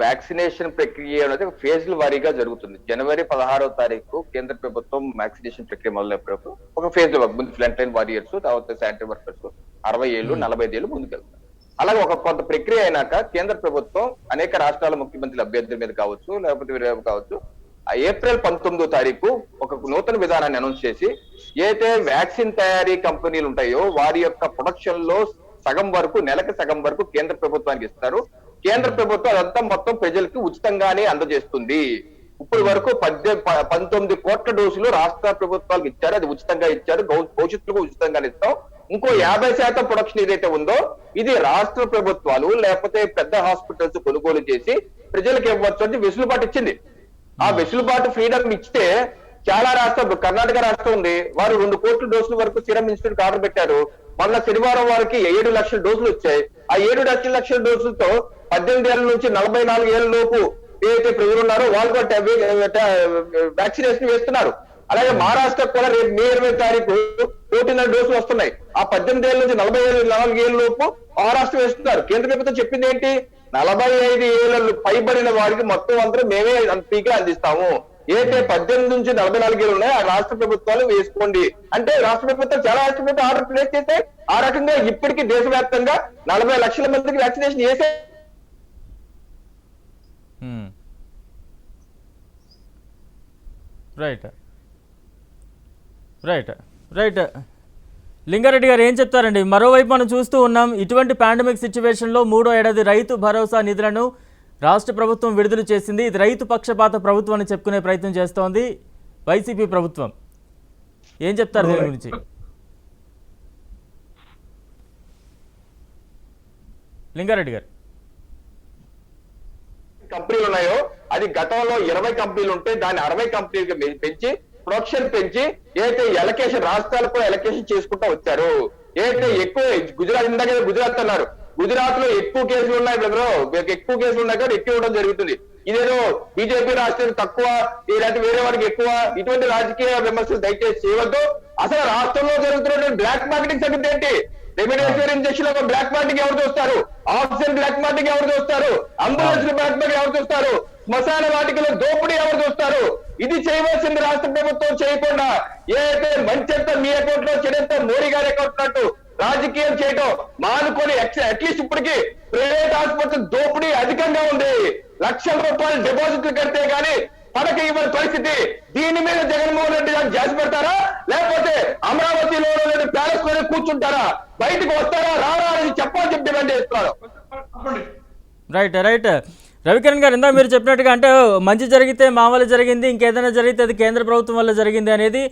వ్యాక్సినేషన్ ప్రక్రియ అనేది ఫేజ్ల వారీగా జరుగుతుంది. జనవరి 16వ తారీఖు కేంద్ర ప్రభుత్వం వ్యాక్సినేషన్ ప్రక్రియ మొదలైనప్పుడు ఒక ఫేజ్ లో ముందు ఫ్రంట్ లైన్ వారియర్స్, తర్వాత శానిటరీ వర్కర్స్ 60 ఏళ్ళు 45 ఏళ్ళు ముందుకెళ్తారు. అలాగే ఒక కొంత ప్రక్రియ అయినాక కేంద్ర ప్రభుత్వం అనేక రాష్ట్రాల ముఖ్యమంత్రుల అభ్యర్థుల మీద కావచ్చు, లేకపోతే వేరే కావచ్చు, ఏప్రిల్ 19వ తారీఖు ఒక నూతన విధానాన్ని అనౌన్స్ చేసి ఏదైతే వ్యాక్సిన్ తయారీ కంపెనీలు ఉంటాయో వారి యొక్క ప్రొడక్షన్ లో సగం వరకు, నెలకి సగం వరకు కేంద్ర ప్రభుత్వానికి ఇస్తారు. కేంద్ర ప్రభుత్వం అదంతా మొత్తం ప్రజలకి ఉచితంగానే అందజేస్తుంది. ఇప్పుడు వరకు 19 కోట్ల డోసులు రాష్ట్ర ప్రభుత్వాలకు ఇచ్చారు, అది ఉచితంగా ఇచ్చారు, భవిష్యత్తులో ఉచితంగా ఇస్తాం. ఇంకో 50% ప్రొడక్షన్ ఏదైతే ఉందో ఇది రాష్ట్ర ప్రభుత్వాలు లేకపోతే పెద్ద హాస్పిటల్స్ కొనుగోలు చేసి ప్రజలకు ఇవ్వచ్చు అని వెసులుబాటు ఇచ్చింది. ఆ వెసులుబాటు ఫ్రీడమ్ ఇస్తే చాలా రాష్ట్రాలు, కర్ణాటక రాష్ట్రం ఉంది, వారు 2 కోట్ల డోసుల వరకు సీరం ఇన్స్టిట్యూట్ ఆర్డర్ పెట్టారు. మొన్న శనివారం వారికి 7 లక్షల డోసులు వచ్చాయి. ఆ 7 లక్షల డోసులతో 18 ఏళ్ల నుంచి 44 ఏళ్ల లోపు ఏదైతే ప్రజలు ఉన్నారో వాళ్ళు కూడా వ్యాక్సినేషన్ వేస్తున్నారు. అలాగే మహారాష్ట్ర కూడా రేపు మే 20వ తారీఖు 1.5 డోసులు వస్తున్నాయి. ఆ 18 ఏళ్ల నుంచి 44 ఏళ్ల లోపు మహారాష్ట్ర వేస్తున్నారు. కేంద్ర ప్రభుత్వం చెప్పింది ఏంటి? 45 ఏళ్ల పైబడిన వారికి మొత్తం అందరూ మేమే ఫ్రీగా అందిస్తాము. ఏదైతే 18 నుంచి 44 ఏళ్ళు ఉన్నాయో ఆ రాష్ట్ర ప్రభుత్వాలు వేసుకోండి అంటే రాష్ట్ర ప్రభుత్వం చాలా రాష్ట్ర ప్రభుత్వం ఆర్డర్ ప్లేస్ చేస్తే ఆ రకంగా ఇప్పటికీ దేశవ్యాప్తంగా 40 లక్షల మందికి వ్యాక్సినేషన్ చేసే. రైట్ రైట్ రైట్ లింగారెడ్డి గారు ఏం చెప్తారండి? మరోవైపు మనం చూస్తూ ఉన్నాం, ఇటువంటి పాండమిక్ సిచ్యువేషన్లో 3వ ఏడాది రైతు భరోసా నిధులను రాష్ట్ర ప్రభుత్వం విడుదల చేసింది. ఇది రైతు పక్షపాత ప్రభుత్వం అని చెప్పుకునే ప్రయత్నం చేస్తోంది వైసీపీ ప్రభుత్వం. ఏం చెప్తారు దీని గురించి? లింగారెడ్డి గారు, కంపెనీలు ఉన్నాయో అది గతంలో 20 కంపెనీలు ఉంటే దాన్ని 60 కంపెనీలుగా పెంచి ప్రొడక్షన్ పెంచి ఏదైతే ఎలకేషన్ రాష్ట్రాలకు ఎలకేషన్ చేసుకుంటూ వచ్చారు. ఏదైతే ఎక్కువ గుజరాత్, ఇందాక గుజరాత్ అన్నారు, గుజరాత్ లో ఎక్కువ కేసులు ఉన్నాయి బ్రదరు, ఎక్కువ కేసులు ఉన్నాయి కాబట్టి ఎక్కువ ఇవ్వడం జరుగుతుంది. ఇదేదో బీజేపీ రాష్ట్రం తక్కువ లేదంటే వేరే వారికి ఎక్కువ, ఇటువంటి రాజకీయ విమర్శలు దయచేసి చేయవద్దు. అసలు రాష్ట్రంలో జరుగుతున్నటువంటి బ్లాక్ మార్కెటింగ్ సంగతి ఏంటి? రెమిడేసివిర్ ఇంజక్షన్ ఒక బ్లాక్ మార్కెటింగ్ ఎవరు చూస్తారు? ఆక్సిజన్ బ్లాక్ మార్కెటింగ్ ఎవరు చూస్తారు? అంబులెన్స్ బ్లాక్ మార్కెటింగ్ ఎవరు చూస్తారు? శ్మశాన వాటికలో దోపిడీ ఎవరు చూస్తారు? ఇది చేయవలసింది రాష్ట్ర ప్రభుత్వం చేయకుండా ఏదైతే మంచి మీ అకౌంట్ లో చెడంతా మోడీ గారి అకౌంట్ నట్టు రాజకీయం చేయటం మానుకొని అట్లీస్ట్ ఇప్పటికి ప్రైవేట్ ఆసుపత్రి దోపిడీ అధికంగా ఉంది. లక్షల రూపాయలు డిపాజిట్లు కడితే గానీ పడక ఇవ్వని పరిస్థితి. దీని మీద జగన్మోహన్ రెడ్డి గారు జాసి పెడతారా లేకపోతే అమరావతిలో ప్యాలెస్ లోనే కూర్చుంటారా? బయటకు వస్తారా రారా అనేది చెప్పాలని చెప్పి డిమాండ్ చేస్తున్నారు. రైట్ రైట్ రవికిరణ్ గారు, ఇందా మీరు చెప్పినట్టుగా అంటే మంచి జరిగితే మా వల్ల జరిగింది, ఇంకేదైనా జరిగితే అది కేంద్ర ప్రభుత్వం వల్ల జరిగింది అనేది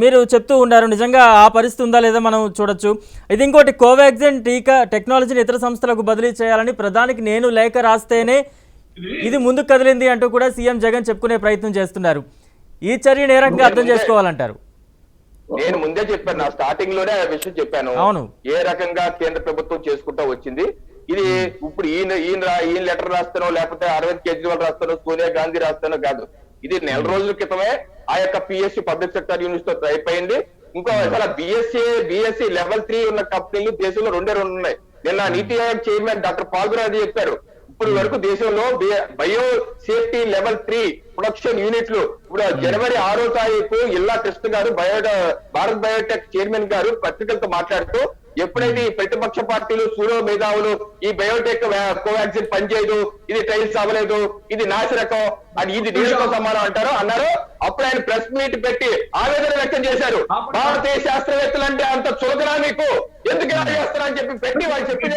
మీరు చెప్తూ ఉన్నారు. నిజంగా ఆ పరిస్థితి ఉందా లేదా మనం చూడొచ్చు. ఇది ఇంకోటి, కోవాక్సిన్ టీకా టెక్నాలజీని ఇతర సంస్థలకు బదిలీ చేయాలని ప్రధానికి నేను లేఖ రాస్తేనే ఇది ముందుకు కదిలింది అంటూ కూడా సీఎం జగన్ చెప్పుకునే ప్రయత్నం చేస్తున్నారు. ఈ చర్యను ఏ రకంగా అర్థం చేసుకోవాలంటారు? నేను ముందే చెప్పాను, నా స్టార్టింగ్ లోనే ఆ విషయం చెప్పాను. అవును, ఏ రకంగా కేంద్ర ప్రభుత్వం చేసుకుంటూ వచ్చింది. ఇది ఇప్పుడు ఈయన లెటర్ రాస్తానో లేకపోతే అరవింద్ కేజ్రీవాల్ రాస్తానో సోనియా గాంధీ రాస్తానో కాదు. ఇది నెల రోజుల క్రితమే ఆ యొక్క పిఎస్సి పబ్లిక్ సెక్టర్ యూనిట్స్ తో అయిపోయింది. ఇంకో అసలు బిఎస్సి లెవెల్ 3 ఉన్న కంపెనీలు దేశంలో 2 ఉన్నాయి. నిన్న నీతి ఆయోగ్ చైర్మన్ డాక్టర్ పాల్గురాజు చెప్పారు, ఇప్పుడు వరకు దేశంలో బయో సేఫ్టీ లెవెల్ 3 ప్రొడక్షన్ యూనిట్లు ఇప్పుడు జనవరి 6వ తారీఖు ఇల్లా కృష్ణ గారు భారత్ బయోటెక్ చైర్మన్ గారు పత్రికలతో మాట్లాడుతూ ఎప్పుడైతే ఈ ప్రతిపక్ష పార్టీలు సూడో మేధావులు ఈ బయోటెక్ కోవాక్సిన్ పనిచేయదు, ఇది ట్రయల్స్ అవ్వలేదు, ఇది నాసిరకం, అది ఇది నీళ్ళతో సమానం అన్నారు. అప్పుడు ఆయన ప్రెస్ మీట్ పెట్టి ఆవేదన వ్యక్తం చేశారు. భారతీయ శాస్త్రవేత్తలు అంటే అంత చులకనా మీకు, ఎందుకు ఇలా చేస్తారని చెప్పి పెట్టి వాళ్ళు చెప్పింది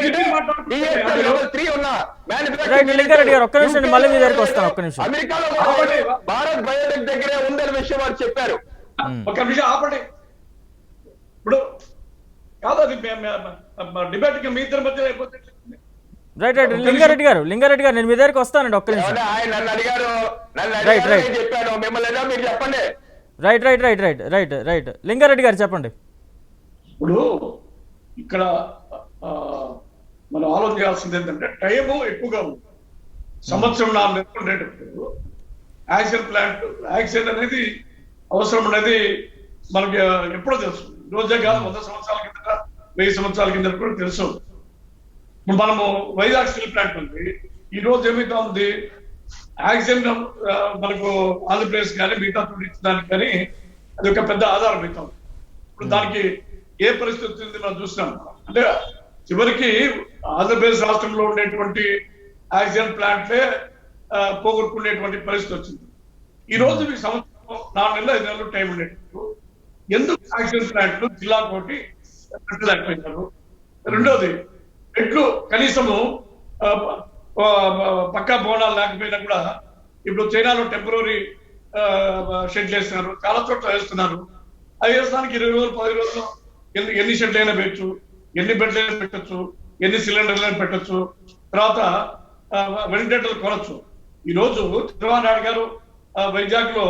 లెవెల్ 3 ఉన్న అమెరికాలో భారత్ బయోటెక్ దగ్గరే ఉందనే విషయం వారు చెప్పారు. ఒక నిమిషం ఆపండి. ఇప్పుడు కాదు అది డిబేట్ మీ ఇద్దరి మధ్య అయిపోతే. రైట్ రైట్ లింగారెడ్డి గారు నేను మీ దగ్గరికి వస్తానండి. ఒక్క నిమిషం. ఆయన నన్ను అడిగారు, చెప్పాను, మిమ్మల్ని మీరు చెప్పండి. రైట్ లింగారెడ్డి గారు చెప్పండి. ఇప్పుడు ఇక్కడ మనం ఆలోచించాల్సింది ఏంటంటే టైము ఎక్కువగా ఉంది. సంవత్సరం 4 నెలలు ఉండేటప్పుడు యాక్సిడెంట్ అనేది అవసరం అనేది మనకి ఎప్పుడో తెలుసు. రోజే కాదు, 100 సంవత్సరాల కిందట 1000 సంవత్సరాల కింద కూడా తెలుసు. ఇప్పుడు మనము వైజాగ్ స్టీల్ ప్లాంట్ ఉంది. ఈ రోజు ఏమైతే ఉంది, యాక్సిడెంట్ మనకు ఆంధ్రప్రదేశ్ కానీ మిగతా దానికి కానీ అది ఒక పెద్ద ఆధారం అవుతాం. ఇప్పుడు దానికి ఏ పరిస్థితి వచ్చింది మనం చూసినాం. అంటే చివరికి ఆంధ్రప్రదేశ్ రాష్ట్రంలో ఉండేటువంటి యాక్సిడెంట్ ప్లాంట్లే పోగొట్టుకునేటువంటి పరిస్థితి వచ్చింది. ఈ రోజు ఈ సంవత్సరం 4 నెలలు 5 నెలలు టైం ఉండేటప్పుడు ఎందుకు ఆక్సిజన్ ప్లాంట్లు జిల్లా కోటి పెట్టలేకపోయినారు? రెండోది ఎట్లు కనీసము పక్కా భవనాలు లేకపోయినా కూడా ఇప్పుడు చైనాలో టెంపరీ షెడ్లు వేస్తున్నారు, చాలా చోట్ల వేస్తున్నారు. అవి వేస్తానికి 20 రోజులు 10 రోజులు ఎన్ని షెడ్లు అయినా పెట్టచ్చు, ఎన్ని బెడ్లు అయినా పెట్టచ్చు, ఎన్ని సిలిండర్లు అయినా పెట్టచ్చు, తర్వాత వెంటిలేటర్లు కొనొచ్చు. ఈ రోజు చంద్రబాబు నాయుడు గారు వైజాగ్ లో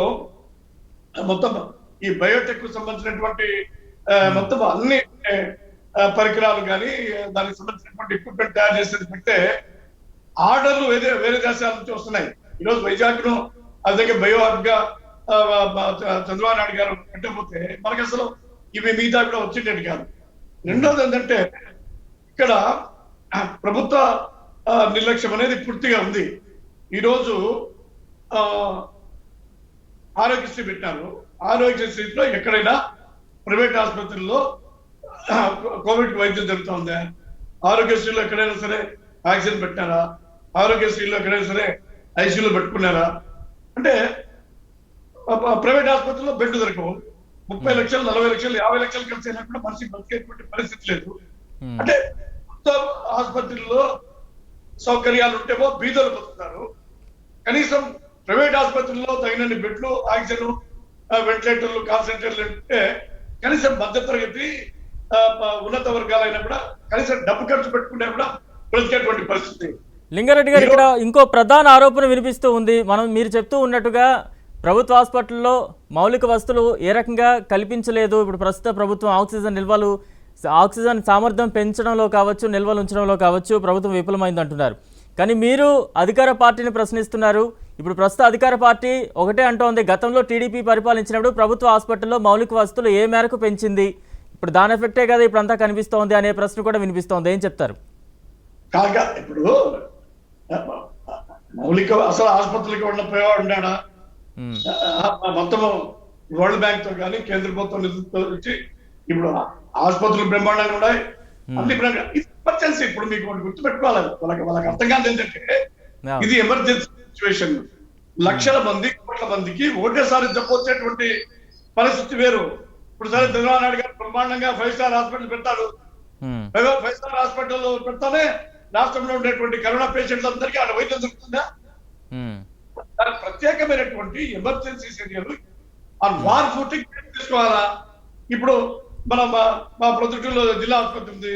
మొత్తం ఈ బయోటెక్ సంబంధించినటువంటి మొత్తం అన్ని పరికరాలు కానీ దానికి సంబంధించినటువంటి ఎక్విప్మెంట్ తయారు చేసేది పెడితే ఆర్డర్లు వేరే దేశాల నుంచి వస్తున్నాయి. ఈరోజు వైజాగ్ ను అదే బయో హబ్ గా చంద్రబాబు నాయుడు గారు పెట్టకపోతే మనకి అసలు ఇవి మిగతా కూడా వచ్చేటట్టు కాదు. రెండోది ఏంటంటే ఇక్కడ ప్రభుత్వ నిర్లక్ష్యం అనేది పూర్తిగా ఉంది. ఈరోజు ఆరోగ్యశ్రీ పెట్టారు. ఆరోగ్యశ్రీలో ఎక్కడైనా ప్రైవేట్ ఆసుపత్రుల్లో కోవిడ్ వైద్యం జరుగుతుందా? ఆరోగ్యశ్రీలో ఎక్కడైనా సరే ఆక్సిజన్ పెట్టారా? ఆరోగ్యశ్రీలో ఎక్కడైనా సరే ఐసీయూలో పెట్టుకున్నారా? అంటే ప్రైవేట్ ఆసుపత్రిలో బెడ్ దొరకవు. 30 లక్షలు 40 లక్షలు 50 లక్షలు ఖర్చు అయినా కూడా మనిషి బతికేటువంటి పరిస్థితి లేదు. అంటే ఆసుపత్రుల్లో సౌకర్యాలు ఉంటేమో బీదలు బతుకుతారు. కనీసం ప్రైవేట్ ఆసుపత్రుల్లో తగినన్ని బెడ్లు, ఆక్సిజన్, వెంటిలేటర్లు, కాన్సన్ట్రేటర్లు ఉంటే కనీసం మధ్యతరగతి ఉన్నత వర్గాలైనా కూడా కనీసం డబ్బు ఖర్చు పెట్టుకునే కూడా బ్రతికేటువంటి పరిస్థితి. లింగారెడ్డి గారు, ఇక్కడ ఇంకో ప్రధాన ఆరోపణ వినిపిస్తూ ఉంది. మీరు చెప్తూ ఉన్నట్టుగా ప్రభుత్వ హాస్పిటల్లో మౌలిక వస్తువులు ఏ రకంగా కల్పించలేదు. ఇప్పుడు ప్రస్తుత ప్రభుత్వం ఆక్సిజన్ సామర్థ్యం పెంచడంలో కావచ్చు, నిల్వలు ఉంచడంలో కావచ్చు ప్రభుత్వం విఫలమైంది అంటున్నారు. కానీ మీరు అధికార పార్టీని ప్రశ్నిస్తున్నారు. ఇప్పుడు ప్రస్తుత అధికార పార్టీ ఒకటే అంటోంది, గతంలో టీడీపీ పరిపాలించినప్పుడు ప్రభుత్వ హాస్పిటల్లో మౌలిక వస్తువులు ఏ మేరకు పెంచింది, ఇప్పుడు దాని ఎఫెక్టే కదా ఇప్పుడు అంతా కనిపిస్తోంది అనే ప్రశ్న కూడా వినిపిస్తోంది. ఏం చెప్తారు? కాగా ఇప్పుడు మౌలిక అసలు ఆసుపత్రులకి ఉన్న ప్రయోజనం ఉన్నాడా? మొత్తం వరల్డ్ బ్యాంక్ తో కానీ కేంద్ర ప్రభుత్వం నిధులతో వచ్చి ఇప్పుడు ఆసుపత్రులు బ్రహ్మాండంగా ఉన్నాయి. అన్ని ఎమర్జెన్సీ. ఇప్పుడు మీకు గుర్తు పెట్టుకోవాలి, వాళ్ళకి అర్థం కాదు ఏంటంటే ఇది ఎమర్జెన్సీ సిచ్యువేషన్. లక్షల మంది, కోట్ల మందికి ఒకటేసారి జబ్బు వచ్చేటువంటి పరిస్థితి వేరు. ఇప్పుడు సరే చంద్రబాబు నాయుడు గారు బ్రహ్మాండంగా 5 స్టార్ హాస్పిటల్ పెడతారు. 5 స్టార్ హాస్పిటల్ పెడతానే రాష్ట్రంలో ఉండేటువంటి కరోనా పేషెంట్లందరికీ ఆడ వైద్యం దొరుకుతుందా? దానికి ప్రత్యేకమైనటువంటి ఎమర్జెన్సీ చర్యలు వార్ ఫుటింగ్ తీసుకోవాలా? ఇప్పుడు మనం మా ప్రొద్దుటూరులో జిల్లా ఆసుపత్రి ఉంది.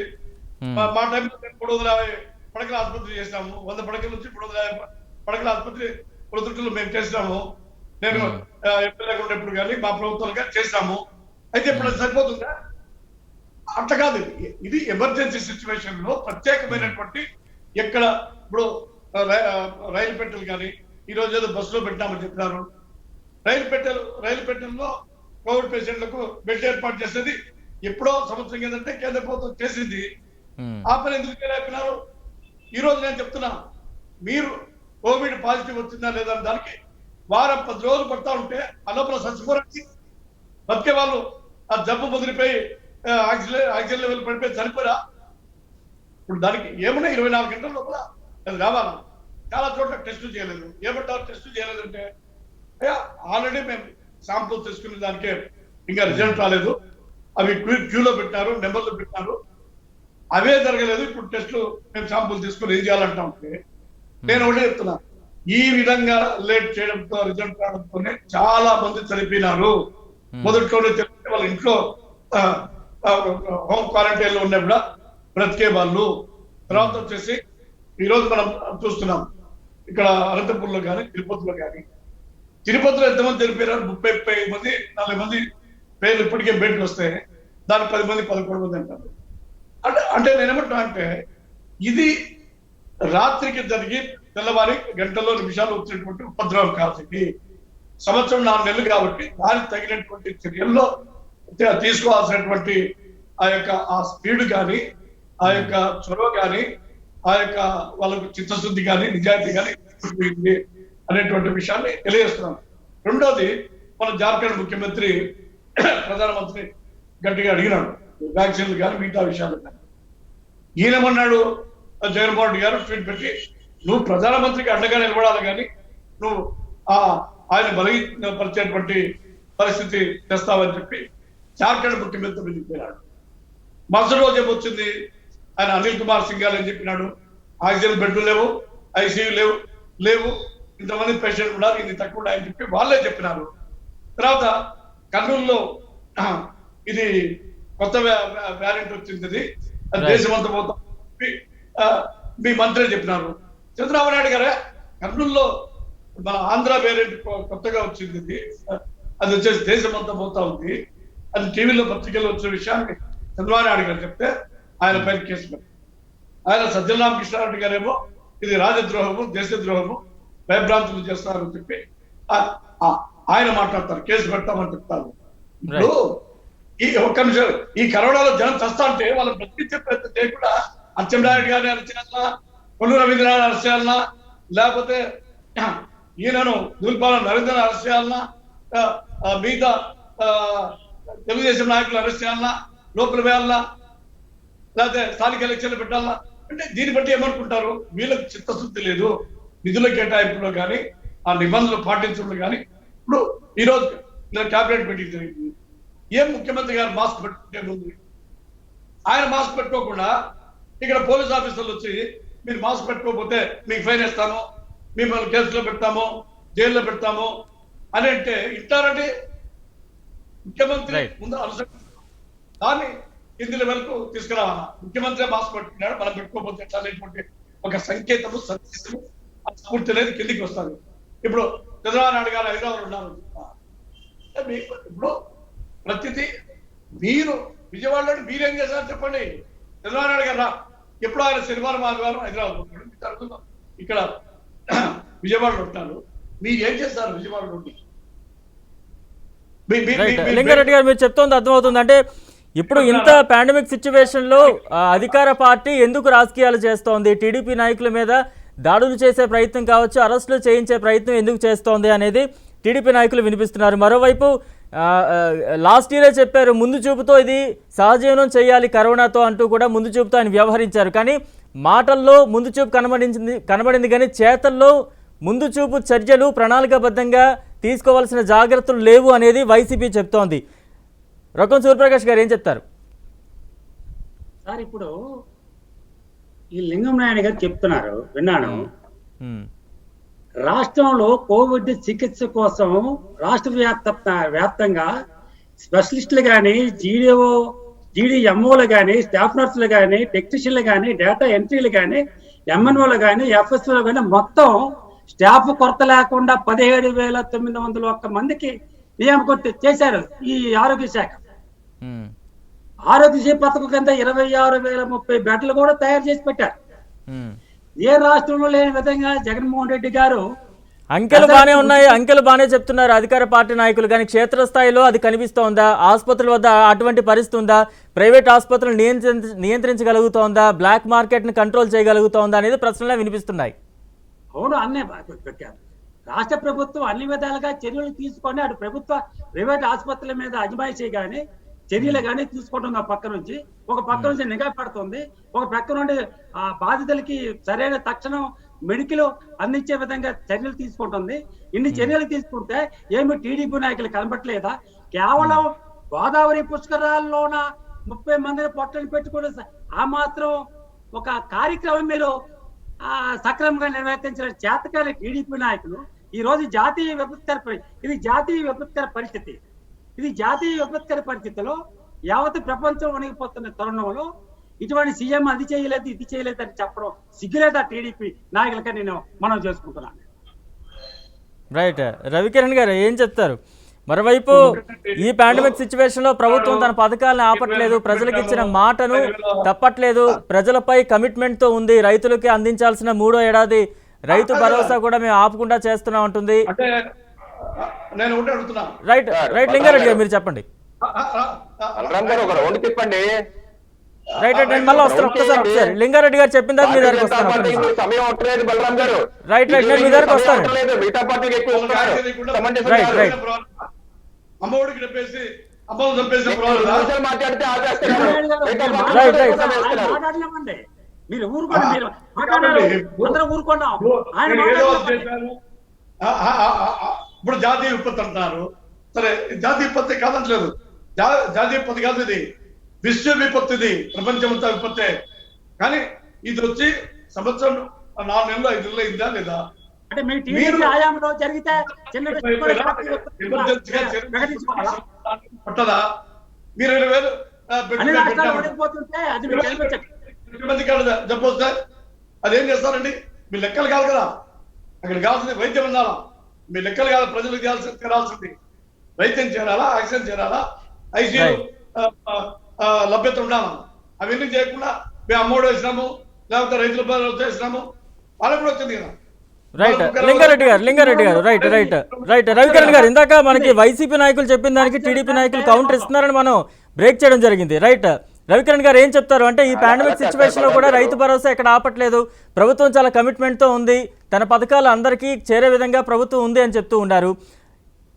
మా టైంలో 350 పడకల ఆసుపత్రి చేసినాము. 100 పడకల నుంచి 350 పడకల ఆసుపత్రి ప్రొద్దుటూరులో మేము చేసినాము. నేను ఎమ్మెల్యేగా ఉన్నప్పుడు కానీ మా ప్రభుత్వాలుగా చేసినాము. అయితే ఇప్పుడు అది సరిపోతుందా? అట్లా కాదు. ఇది ఎమర్జెన్సీ సిచ్యువేషన్ లో ప్రత్యేకమైనటువంటి ఎక్కడ ఇప్పుడు రైలు పెట్టెలు కానీ ఈ రోజు ఏదో బస్సులో పెట్టామని చెప్పినారు. రైలు పెట్టెల్లో కోవిడ్ పేషెంట్లకు బెడ్ ఏర్పాటు చేసేది ఎప్పుడో సంవత్సరం ఏంటంటే కేంద్ర ప్రభుత్వం చేసింది. ఆ పని ఎందుకు చేయలేకపోయినారు? ఈ రోజు నేను చెప్తున్నా, మీరు కోవిడ్ పాజిటివ్ వచ్చిందా లేదా దానికి వారం 10 రోజులు పడతా ఉంటే ఆ లోపల చచ్చిపోరానికి బతికే వాళ్ళు ఆ జబ్బు ముదిరిపోయి ఆక్సిజన్ లెవెల్ పడిపోయి చనిపోరా? ఇప్పుడు దానికి ఏమన్నా 24 గంటల లోపల అది రావాలా? చాలా చోట్ల టెస్టులు చేయలేదు. ఏమంటారు టెస్టులు చేయలేదంటే ఆల్రెడీ మేము శాంపుల్ తీసుకునే దానికే ఇంకా రిజల్ట్ రాలేదు, అవి క్యూలో పెట్టినారు, నెంబర్లు పెట్టినారు, అవే జరగలేదు. ఇప్పుడు టెస్టులు మేము శాంపుల్ తీసుకుని ఏం చేయాలంటా ఉంటే నేను ఒకటే చెప్తున్నా, ఈ విధంగా లేట్ చేయడంతో రిజల్ట్ రావడంతోనే చాలా మంది చనిపోయినారు. మొదట్లోనే తెలిస్తే వాళ్ళ ఇంట్లో హోమ్ క్వారంటైన్ లో ఉన్నా కూడా బ్రతికే వాళ్ళు. తర్వాత వచ్చేసి ఈ రోజు మనం చూస్తున్నాం ఇక్కడ అనంతపూర్లో కానీ తిరుపతిలో కానీ. తిరుపతిలో ఎంతమంది చనిపోయినారు? 30 మంది 40 మంది పేర్లు ఇప్పటికే బెడ్కి వస్తే దాని 10 మంది 11 మంది అంటారు. అంటే నేనేమంటున్నా అంటే ఇది రాత్రికి జరిగి తెల్లవారి గంటల్లో నిమిషాలు వచ్చినటువంటి ఉపద్రవం కాదు. ఇది సంవత్సరం 4 నెలలు కాబట్టి దానికి తగినటువంటి చర్యల్లో తీసుకోవాల్సినటువంటి ఆ స్పీడ్ కానీ, ఆ యొక్క చొరవ కానీ, ఆ యొక్క వాళ్ళకు చిత్తశుద్ధి కానీ, నిజాయితీ కానీ అనేటువంటి విషయాన్ని తెలియజేస్తున్నాను. రెండోది, మన జార్ఖండ్ ముఖ్యమంత్రి ప్రధానమంత్రి గట్టిగా అడిగినాడు వ్యాక్సిన్లు కానీ మిగతా విషయాలు కానీ. ఈయనమన్నాడు జగన్మోహన్ రెడ్డి గారు ట్వీట్ పెట్టి, నువ్వు ప్రధానమంత్రికి అండగా నిలబడాలి కానీ నువ్వు ఆ ఆయన బలహీనపరిచేటువంటి పరిస్థితి తెస్తామని చెప్పి జార్ఖండ్ ముఖ్యమంత్రి చెప్పినాడు. మరుసటి రోజు ఏమొచ్చింది, ఆయన అనిల్ కుమార్ సింఘాల్ అని చెప్పినాడు, ఆక్సిజన్ బెడ్లు లేవు, ఐసీయూ లేవు, ఇంతమంది పేషెంట్ ఉన్నారు, ఇది తక్కువ అని చెప్పి వాళ్ళే చెప్పినారు. తర్వాత కర్నూలులో ఇది కొత్త వ్యారెంట్ వచ్చింది, అది దేశమంతా పోతాం మీ మంత్రి చెప్పినారు. చంద్రబాబు నాయుడు గారే కర్నూలులో మన ఆంధ్ర వేరియంట్ కొత్తగా వచ్చింది, అది వచ్చేసి దేశమంతా పోతా ఉంది, అది టీవీలో పత్రికల్లో వచ్చిన విషయాన్ని చంద్రబాబు నాయుడు గారు చెప్తే ఆయన పైన కేసు పెట్టారు. ఆయన సజ్జల రామకృష్ణారెడ్డి గారేమో ఇది రాజద్రోహము, దేశద్రోహము, భయభ్రాంతులు చేస్తారని చెప్పి ఆయన మాట్లాడతారు, కేసు పెడతామని చెప్తారు. ఇప్పుడు ఈ ఒక్క నిమిషం, ఈ కరోనాలో జనం చస్తా అంటే వాళ్ళని బ్రతికించే ప్రయత్నం చేయకుండా అచ్చెన్నాయుడు గారిని అరెస్ట్ చేయాలన్నా, కొల్లు రవీంద్రనాథ్ అరెస్ట్ చేయాలన్నా, లేకపోతే ఈయనను దూల్పాల నరేంద్ర అరెస్ట్ చేయాలన్నా, మిగతా తెలుగుదేశం నాయకులు అరెస్ట్ చేయాలన్నా, లోపల వేయాలన్నా, లేకపోతే స్థానిక ఎలక్షన్లు పెట్టాలన్నా, అంటే దీన్ని బట్టి ఏమనుకుంటారు, వీళ్ళకి చిత్తశుద్ధి లేదు, నిధుల కేటాయింపులో కానీ ఆ నిబంధనలు పాటించడంలో కానీ. ఇప్పుడు ఈ రోజు క్యాబినెట్ మీటింగ్ జరిగింది, ఏం ముఖ్యమంత్రి గారు మాస్క్ పెట్టుకుంటే ముందు ఆయన మాస్క్ పెట్టుకోకుండా ఇక్కడ పోలీస్ ఆఫీసర్లు వచ్చి మీరు మాస్క్ పెట్టుకోకపోతే మీకు ఫైన్ వేస్తాము, మిమ్మల్ని కేసులో పెడతాము, జైల్లో పెడతాము అని అంటే ఇంటారంటే ముఖ్యమంత్రి ముందు అనుసరిస్తారు. దాన్ని కింది లెవెల్కు తీసుకురావాలా. ముఖ్యమంత్రి మాస్క్ పెట్టుకున్నాడు, మనం పెట్టుకోకపోతే ఎట్లా అనేటువంటి ఒక సంకేతము, సందేశము, స్ఫూర్తి అనేది కిందికి వస్తుంది. ఇప్పుడు చంద్రబాబు నాయుడు గారు హైదరాబాద్ ఉన్నారు, ఇప్పుడు ప్రతిదీ మీరు విజయవాడలో మీరేం చేశారు చెప్పండి. చంద్రబాబు నాయుడు గారు ఎప్పుడు ఆయన శనివారం ఆదివారం హైదరాబాద్ ఉంటాడు, ఇక్కడ విజయవాడలో ఉంటారు, మీరు ఏం చేస్తారు విజయవాడలో? లింగారెడ్డి గారు మీరు చెప్తోంది అర్థమవుతుంది. అంటే ఇప్పుడు ఇంత పాండమిక్ సిచ్యువేషన్ లో అధికార పార్టీ ఎందుకు రాజకీయాలు చేస్తోంది, టీడీపీ నాయకుల మీద దాడులు చేసే ప్రయత్నం కావచ్చు, అరెస్టులు చేయించే ప్రయత్నం ఎందుకు చేస్తోంది అనేది టీడీపీ నాయకులు వినిపిస్తున్నారు. మరోవైపు లాస్ట్ ఇయరే చెప్పారు ముందు చూపుతో ఇది సహజీవనం చేయాలి కరోనాతో అంటూ కూడా ముందు చూపుతో ఆయన వ్యవహరించారు. కానీ మాటల్లో ముందు చూపు కనబడింది కానీ చేతల్లో ముందు చూపు చర్యలు ప్రణాళికాబద్ధంగా తీసుకోవాల్సిన జాగ్రత్తలు లేవు అనేది వైసీపీ చెప్తోంది. రొక్కం సూర్యప్రకాష్ గారు ఏం చెప్తారు? సార్ ఇప్పుడు ఈ లింగం నాయుడు గారు చెప్తున్నారు, విన్నాను, రాష్ట్రంలో కోవిడ్ చికిత్స కోసం రాష్ట్ర వ్యాప్తంగా స్పెషలిస్టులు కానీ, జీడీఎంఓలు కానీ, స్టాఫ్ నర్సులు కానీ, టెక్నీషియన్లు కానీ, డేటా ఎంట్రీలు కానీ, ఎంఎన్ఓలు కానీ, ఎఫ్ఎస్ఓలు కానీ మొత్తం స్టాఫ్ కొరత లేకుండా 17,901 మందికి నియామకం చేశారు ఈ ఆరోగ్య శాఖ. ఆరోగ్యశ్రీ పథకం కింద 26,030 బెడ్లు కూడా తయారు చేసి పెట్టారు. ఏ రాష్ట్రంలో లేని విధంగా జగన్మోహన్ రెడ్డి గారు అంకెలు బాగానే ఉన్నాయి, అంకెలు బాగానే చెప్తున్నారు అధికార పార్టీ నాయకులు, కానీ క్షేత్రస్థాయిలో అది కనిపిస్తోందా? ఆసుపత్రుల వద్ద అటువంటి పరిస్థితి ఉందా? ప్రైవేట్ ఆసుపత్రులు నియంత్రించగలుగుతోందా? బ్లాక్ మార్కెట్ ని కంట్రోల్ చేయగలుగుతోందా అనేది ప్రశ్నలే వినిపిస్తున్నాయి. అవును, అన్నీ పెట్టారు. రాష్ట్ర ప్రభుత్వం అన్ని విధాలుగా చర్యలు తీసుకొని అటు ప్రభుత్వ ప్రైవేట్ ఆసుపత్రుల మీద అజమాయిషీ కానీ చర్యలు కానీ తీసుకోవడం పక్క నుంచి ఒక పక్క నుంచి నిఘా పెడుతుంది, ఒక పక్క నుండి ఆ బాధితులకి సరైన తక్షణం మెడికల్ అందించే విధంగా చర్యలు తీసుకుంటుంది. ఇన్ని చర్యలు తీసుకుంటే ఏమి టీడీపీ నాయకులు కనబట్టలేదా? కేవలం గోదావరి పుష్కరాల్లోన 30 మందిని పొట్టని పెట్టుకుని ఆ మాత్రం ఒక కార్యక్రమం మీరు సక్రమంగా నిర్వర్తించిన చేతకాని టీడీపీ నాయకులు ఈ రోజు జాతీయ విపత్కర పరిస్థితి, ఇది జాతీయ విపత్కర పరిస్థితిలో యావత్ ప్రపంచం వణిగిపోతున్న తరుణంలో ఇటువంటి సీఎం అది చేయలేదు ఇది చేయలేదు అని చెప్పడం సిగ్గులేదా టీడీపీ నాయకులకి నేను మనం చేసుకుంటున్నాను. రైట్, రవికిరణ్ గారు ఏం చెప్తారు? మరోవైపు ఈ పాండమిక్ సిచ్యువేషన్ లో ప్రభుత్వం తన పథకాలను ఆపట్లేదు, ప్రజలకు ఇచ్చిన మాటను తప్పట్లేదు, ప్రజలపై కమిట్మెంట్ తో ఉంది, రైతులకి అందించాల్సిన 3వ ఏడాది రైతు భరోసా కూడా మేము ఆపకుండా చేస్తున్నాం అంటుంది. రైట్ రైట్ లింగారెడ్డి గారు మీరు చెప్పండి. రైట్ రైట్ నేను మళ్ళీ వస్తాను ఒక్కసారి లింగారెడ్డి గారు చెప్పిన తర్వాత మీ దగ్గరకు వస్తాను. రైట్ రైట్ నేను మీ దగ్గరకు వస్తాను. రైట్ రైట్ అమ్మఒడికి చెప్పేసి అమ్మలు చంపేసి మాట్లాడలేమండి, మీరు ఊరుకోండి, మీరు మాట్లాడారు అందరూ ఊరుకున్నాం. ఇప్పుడు జాతీయ విపత్తు అంటున్నారు. సరే, జాతీయ విపత్తి కాదంటలేదు, జాతీయ విపత్తి కాదు, ఇది విశ్వ విపత్తు, ఇది ప్రపంచమంతా విపత్తే. కానీ ఇది వచ్చి సంవత్సరం 4 నెలలు 5 నెలలు అయిందా లేదా? అంటే మీ టీడీపీ హయాంలో జరిగితే చిన్న ఎమర్జెన్సీగా పట్టదా? మీరు 20,000 అన్ని రాష్ట్రాలు ఓడిపోతుంటే అది మీకు కనిపించదు. మంది జబ్బు వస్తే అదేం చేస్తారండి? మీ లెక్కలు కాదు కదా, అక్కడ కావాల్సింది వైద్యం ఉండాలా. మీ లెక్కలు కాదు, ప్రజలకు చేరాల్సింది వైద్యం చేరాలా, ఆక్సిజన్ చేరాలా, ఐసీయూ లభ్యత ఉండాలా. అవన్నీ చేయకుండా మేము అమ్మోడు వేసినాము, లేకపోతే రైతుల బదులు వేసినాము, వాళ్ళకు కూడా వచ్చింది కదా. రైట్ లింగారెడ్డి గారు రైట్ రవికిరణ్ గారు, ఇందాక మనకి వైసీపీ నాయకులు చెప్పిన దానికి టీడీపీ నాయకులు కౌంటర్ ఇస్తున్నారని మనం బ్రేక్ చేయడం జరిగింది. రైట్, రవికిరణ్ గారు ఏం చెప్తారు? అంటే ఈ పాండమిక్ సిచ్యువేషన్ లో కూడా రైతు భరోసా ఎక్కడ ఆపట్లేదు, ప్రభుత్వం చాలా కమిట్మెంట్ తో ఉంది, తన పథకాలు అందరికీ చేరే విధంగా ప్రభుత్వం ఉంది అని చెప్తూ ఉన్నారు.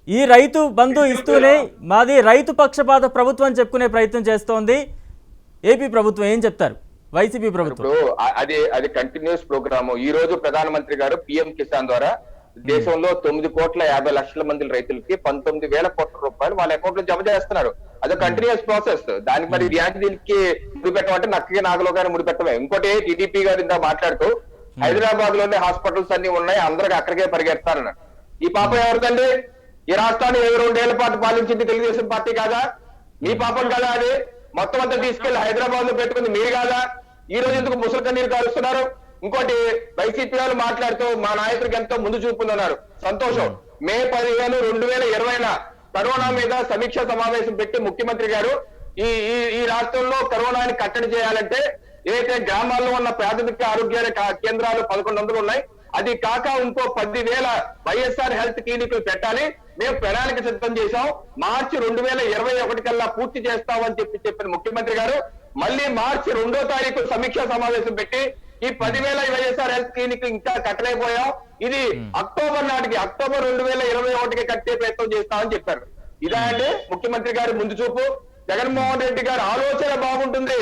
ఈ రైతు బంధు ఇస్తూనే మాది రైతు పక్షపాత ప్రభుత్వం అని చెప్పుకునే ప్రయత్నం చేస్తోంది ఏపీ ప్రభుత్వం. ఏం చెప్తారు వైసీపీ ప్రభుత్వం? అది కంటిన్యూస్ ప్రోగ్రామ్. ఈ రోజు ప్రధానమంత్రి గారు పిఎం కిసాన్ ద్వారా దేశంలో 9,50,00,000 మంది రైతులకి 19,000 కోట్ల రూపాయలు వాళ్ళ అకౌంట్ లో జమ చేస్తున్నారు. అది కంటిన్యూస్ ప్రాసెస్. దానికి మరి దీనికి ముడిపెట్టమంటే నక్కకి నాగలో గాని ముడిపెట్టమే. ఇంకోటి టీడీపీ గారు ఇందా మాట్లాడుతూ హైదరాబాద్ లోనే హాస్పిటల్స్ అన్ని ఉన్నాయి, అందరికి అక్కడికే పరిగెడతారన్నారు. ఈ పాప ఎవరిదండి? ఈ రాష్ట్రాన్ని 2 ఏళ్ల పాటు పాలించింది తెలుగుదేశం పార్టీ కాదా? మీ పాపం కదా అది? మొత్తం అంతా తీసుకెళ్లి హైదరాబాద్ లో పెట్టుకుంది మీరు కాదా? ఈ రోజు ఎందుకు ముసలి కన్నీరు కారుస్తున్నారు? ఇంకోటి వైసీపీ వాళ్ళు మాట్లాడుతూ మా నాయకుడికి ఎంతో ముందు చూపుతున్నారు. సంతోషం. మే 15, 2020 కరోనా మీద సమీక్ష సమావేశం పెట్టి ముఖ్యమంత్రి గారు ఈ రాష్ట్రంలో కరోనాని కట్టడి చేయాలంటే ఏదైతే గ్రామాల్లో ఉన్న ప్రాథమిక ఆరోగ్య కేంద్రాలు 1100 ఉన్నాయి, అది కాక ఇంకో 10,000 వైఎస్ఆర్ హెల్త్ క్లినిక్లు పెట్టాలి. మేము ప్రణాళిక సిద్ధం చేశాం, మార్చి 2021 కల్లా పూర్తి చేస్తామని చెప్పిన ముఖ్యమంత్రి గారు మళ్ళీ మార్చి 2వ తారీఖు సమీక్షా సమావేశం పెట్టి ఈ 10,000 వైఎస్ఆర్ హెల్త్ క్లినిక్ ఇంకా కట్టలేకపోయాం, ఇది అక్టోబర్ నాటికి, అక్టోబర్ 2021కి కట్టే ప్రయత్నం చేస్తామని చెప్పారు. ఇదా అంటే ముఖ్యమంత్రి గారు ముందు చూపు? జగన్మోహన్ రెడ్డి గారు ఆలోచన బాగుంటుంది,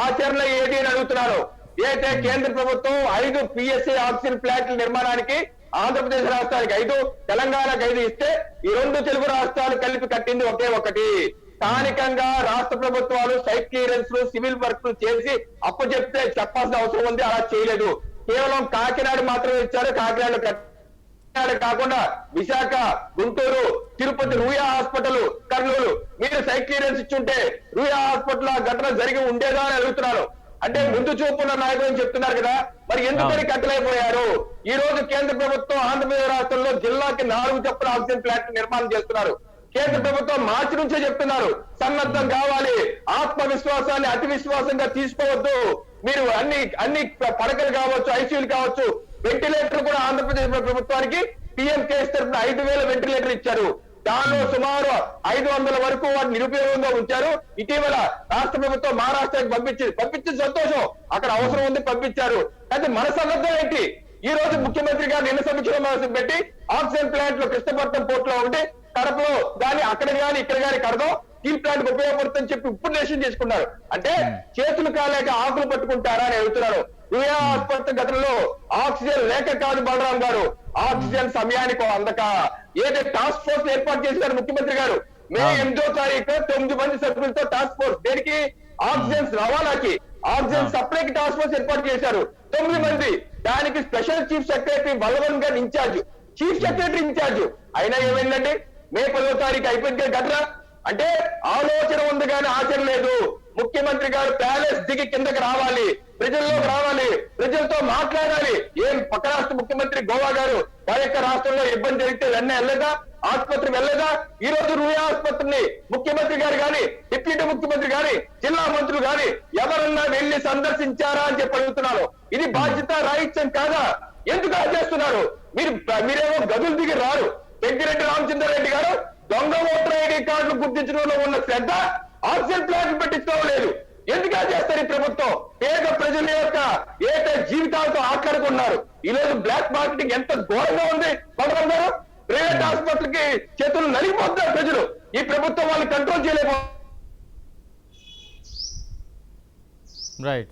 ఆచరణ ఏది అని అడుగుతున్నారు. ఏదైతే కేంద్ర ప్రభుత్వం 5 పిఎస్ఏ ఆక్సిజన్ ప్లాంట్ల నిర్మాణానికి ఆంధ్రప్రదేశ్ రాష్ట్రానికి 5, తెలంగాణకు 5 ఇస్తే ఈ 2 తెలుగు రాష్ట్రాలు కలిపి కట్టింది ఒకే ఒకటి. స్థానికంగా రాష్ట్ర ప్రభుత్వాలు సైట్ క్లియరెన్స్ సివిల్ వర్క్ చేసి అప్పచెప్తే చెప్పాల్సిన అవసరం ఉంది, అలా చేయలేదు. కేవలం కాకినాడ మాత్రమే ఇచ్చారు. కాకినాడ కాకుండా విశాఖ, గుంటూరు, తిరుపతి, రూయా హాస్పిటల్, కర్నూలు మీరు సైట్ క్లియరెన్స్ ఇచ్చుంటే రూయా హాస్పిటల్ ఘటన జరిగి ఉండేదా అని అడుగుతున్నారు. అంటే ముందు చూపున్న నాయకులు చెప్తున్నారు కదా, మరి ఎందుకని కట్టలేకపోయారు? ఈ రోజు కేంద్ర ప్రభుత్వం ఆంధ్రప్రదేశ్ రాష్ట్రంలో జిల్లాకి 4 చొప్పున ఆక్సిజన్ ప్లాంట్ నిర్మాణం చేస్తున్నారు. కేంద్ర ప్రభుత్వం మార్చి నుంచే చెప్తున్నారు సన్నద్ధం కావాలి, ఆత్మవిశ్వాసాన్ని అతి విశ్వాసంగా తీసుకోవద్దు, మీరు అన్ని పడకలు కావచ్చు, ఐసీయూలు కావచ్చు, వెంటిలేటర్ కూడా ఆంధ్రప్రదేశ్ ప్రభుత్వానికి పిఎం కేర్స్ తరఫున 5,000 వెంటిలేటర్ ఇచ్చారు. దానిలో సుమారు 500 వరకు వాటిని నిరుపయోగంగా ఉంచారు. ఇటీవల రాష్ట్ర ప్రభుత్వం మహారాష్ట్రకి పంపించింది సంతోషం, అక్కడ అవసరం ఉంది పంపించారు. అయితే మన సన్నద్ధం ఏంటి? ఈ రోజు ముఖ్యమంత్రి గారు నిన్న సమీక్ష సమావేశం పెట్టి ఆక్సిజన్ ప్లాంట్ లో కృష్ణపట్నం పోర్ట్ లో ఉండి కడపలో దాన్ని అక్కడ గాని ఇక్కడ గాని కడదాం, స్టీల్ ప్లాంట్ ఉపయోగపడుతుందని చెప్పి ఇప్పుడు డెసిషన్ చేసుకున్నారు. అంటే చేతులు కాలేక ఆకులు పట్టుకుంటారా అని అడుగుతున్నారు. రూయా ఆసుపత్రి గతంలో ఆక్సిజన్ లేక కాదు బలరాం గారు, ఆక్సిజన్ సమయానికి అందక ఏదైతే టాస్క్ ఫోర్స్ ఏర్పాటు చేశారు ముఖ్యమంత్రి గారు. మే 8వ తారీఖు 9 మంది సభ్యులతో టాస్క్ ఫోర్స్, దేనికి? ఆక్సిజన్ రవాణాకి, ఆక్సిజన్ సప్లైకి టాస్క్ ఫోర్స్ ఏర్పాటు చేశారు 9 మంది. దానికి స్పెషల్ చీఫ్ సెక్రటరీ బలవన్ గారు ఇన్ఛార్జ్, చీఫ్ సెక్రటరీ ఇన్ఛార్జ్. అయినా ఏమైందండి? మే 10వ తారీఖు అయిపోయింది ఘటన. అంటే ఆలోచన ఉంది కానీ ఆచరణ లేదు. ముఖ్యమంత్రి గారు ప్యాలెస్ దిగి కిందకి రావాలి, ప్రజల్లోకి రావాలి, ప్రజలతో మాట్లాడాలి. ఏం పక్క రాష్ట్ర ముఖ్యమంత్రి గోవా గారు వారి యొక్క రాష్ట్రంలో ఇబ్బంది జరిగితే వెన్న వెళ్ళదా? ఆసుపత్రి వెళ్ళదా? ఈ రోజు రూయా ఆసుపత్రిని ముఖ్యమంత్రి గారు గాని, డిప్యూటీ ముఖ్యమంత్రి గాని, జిల్లా మంత్రులు గాని ఎవరన్నా వెళ్లి సందర్శించారా అని చెప్పి అడుగుతున్నారు. ఇది బాధ్యత రాహిత్యం కాదా? ఎందుకు చేస్తున్నారు? మీరేమో గదులు దిగి రారు. పెద్దిరెడ్డి రామచంద్రారెడ్డి గారు దొంగ ఓటర్ ఐడి కార్డులు గుర్తించడంలో ఉన్న శ్రద్ధ ఆక్సిజన్ ప్లాంట్ పెట్టించడం లేదు. ఎందుకు చేస్తారు ఈ ప్రభుత్వం? పేద ప్రజల యొక్క ఏదైతే జీవితాలతో ఆట్లాడుకున్నారు. ఈ రోజు బ్లాక్ మార్కెటింగ్ ఎంత ఘోరంగా ఉంది బలరాం గారు. ప్రైవేట్ ఆసుపత్రికి చేతులు నలిగిపోతున్నారు ప్రజలు. ఈ ప్రభుత్వం వాళ్ళు కంట్రోల్ చేయలేకపో. రైట్.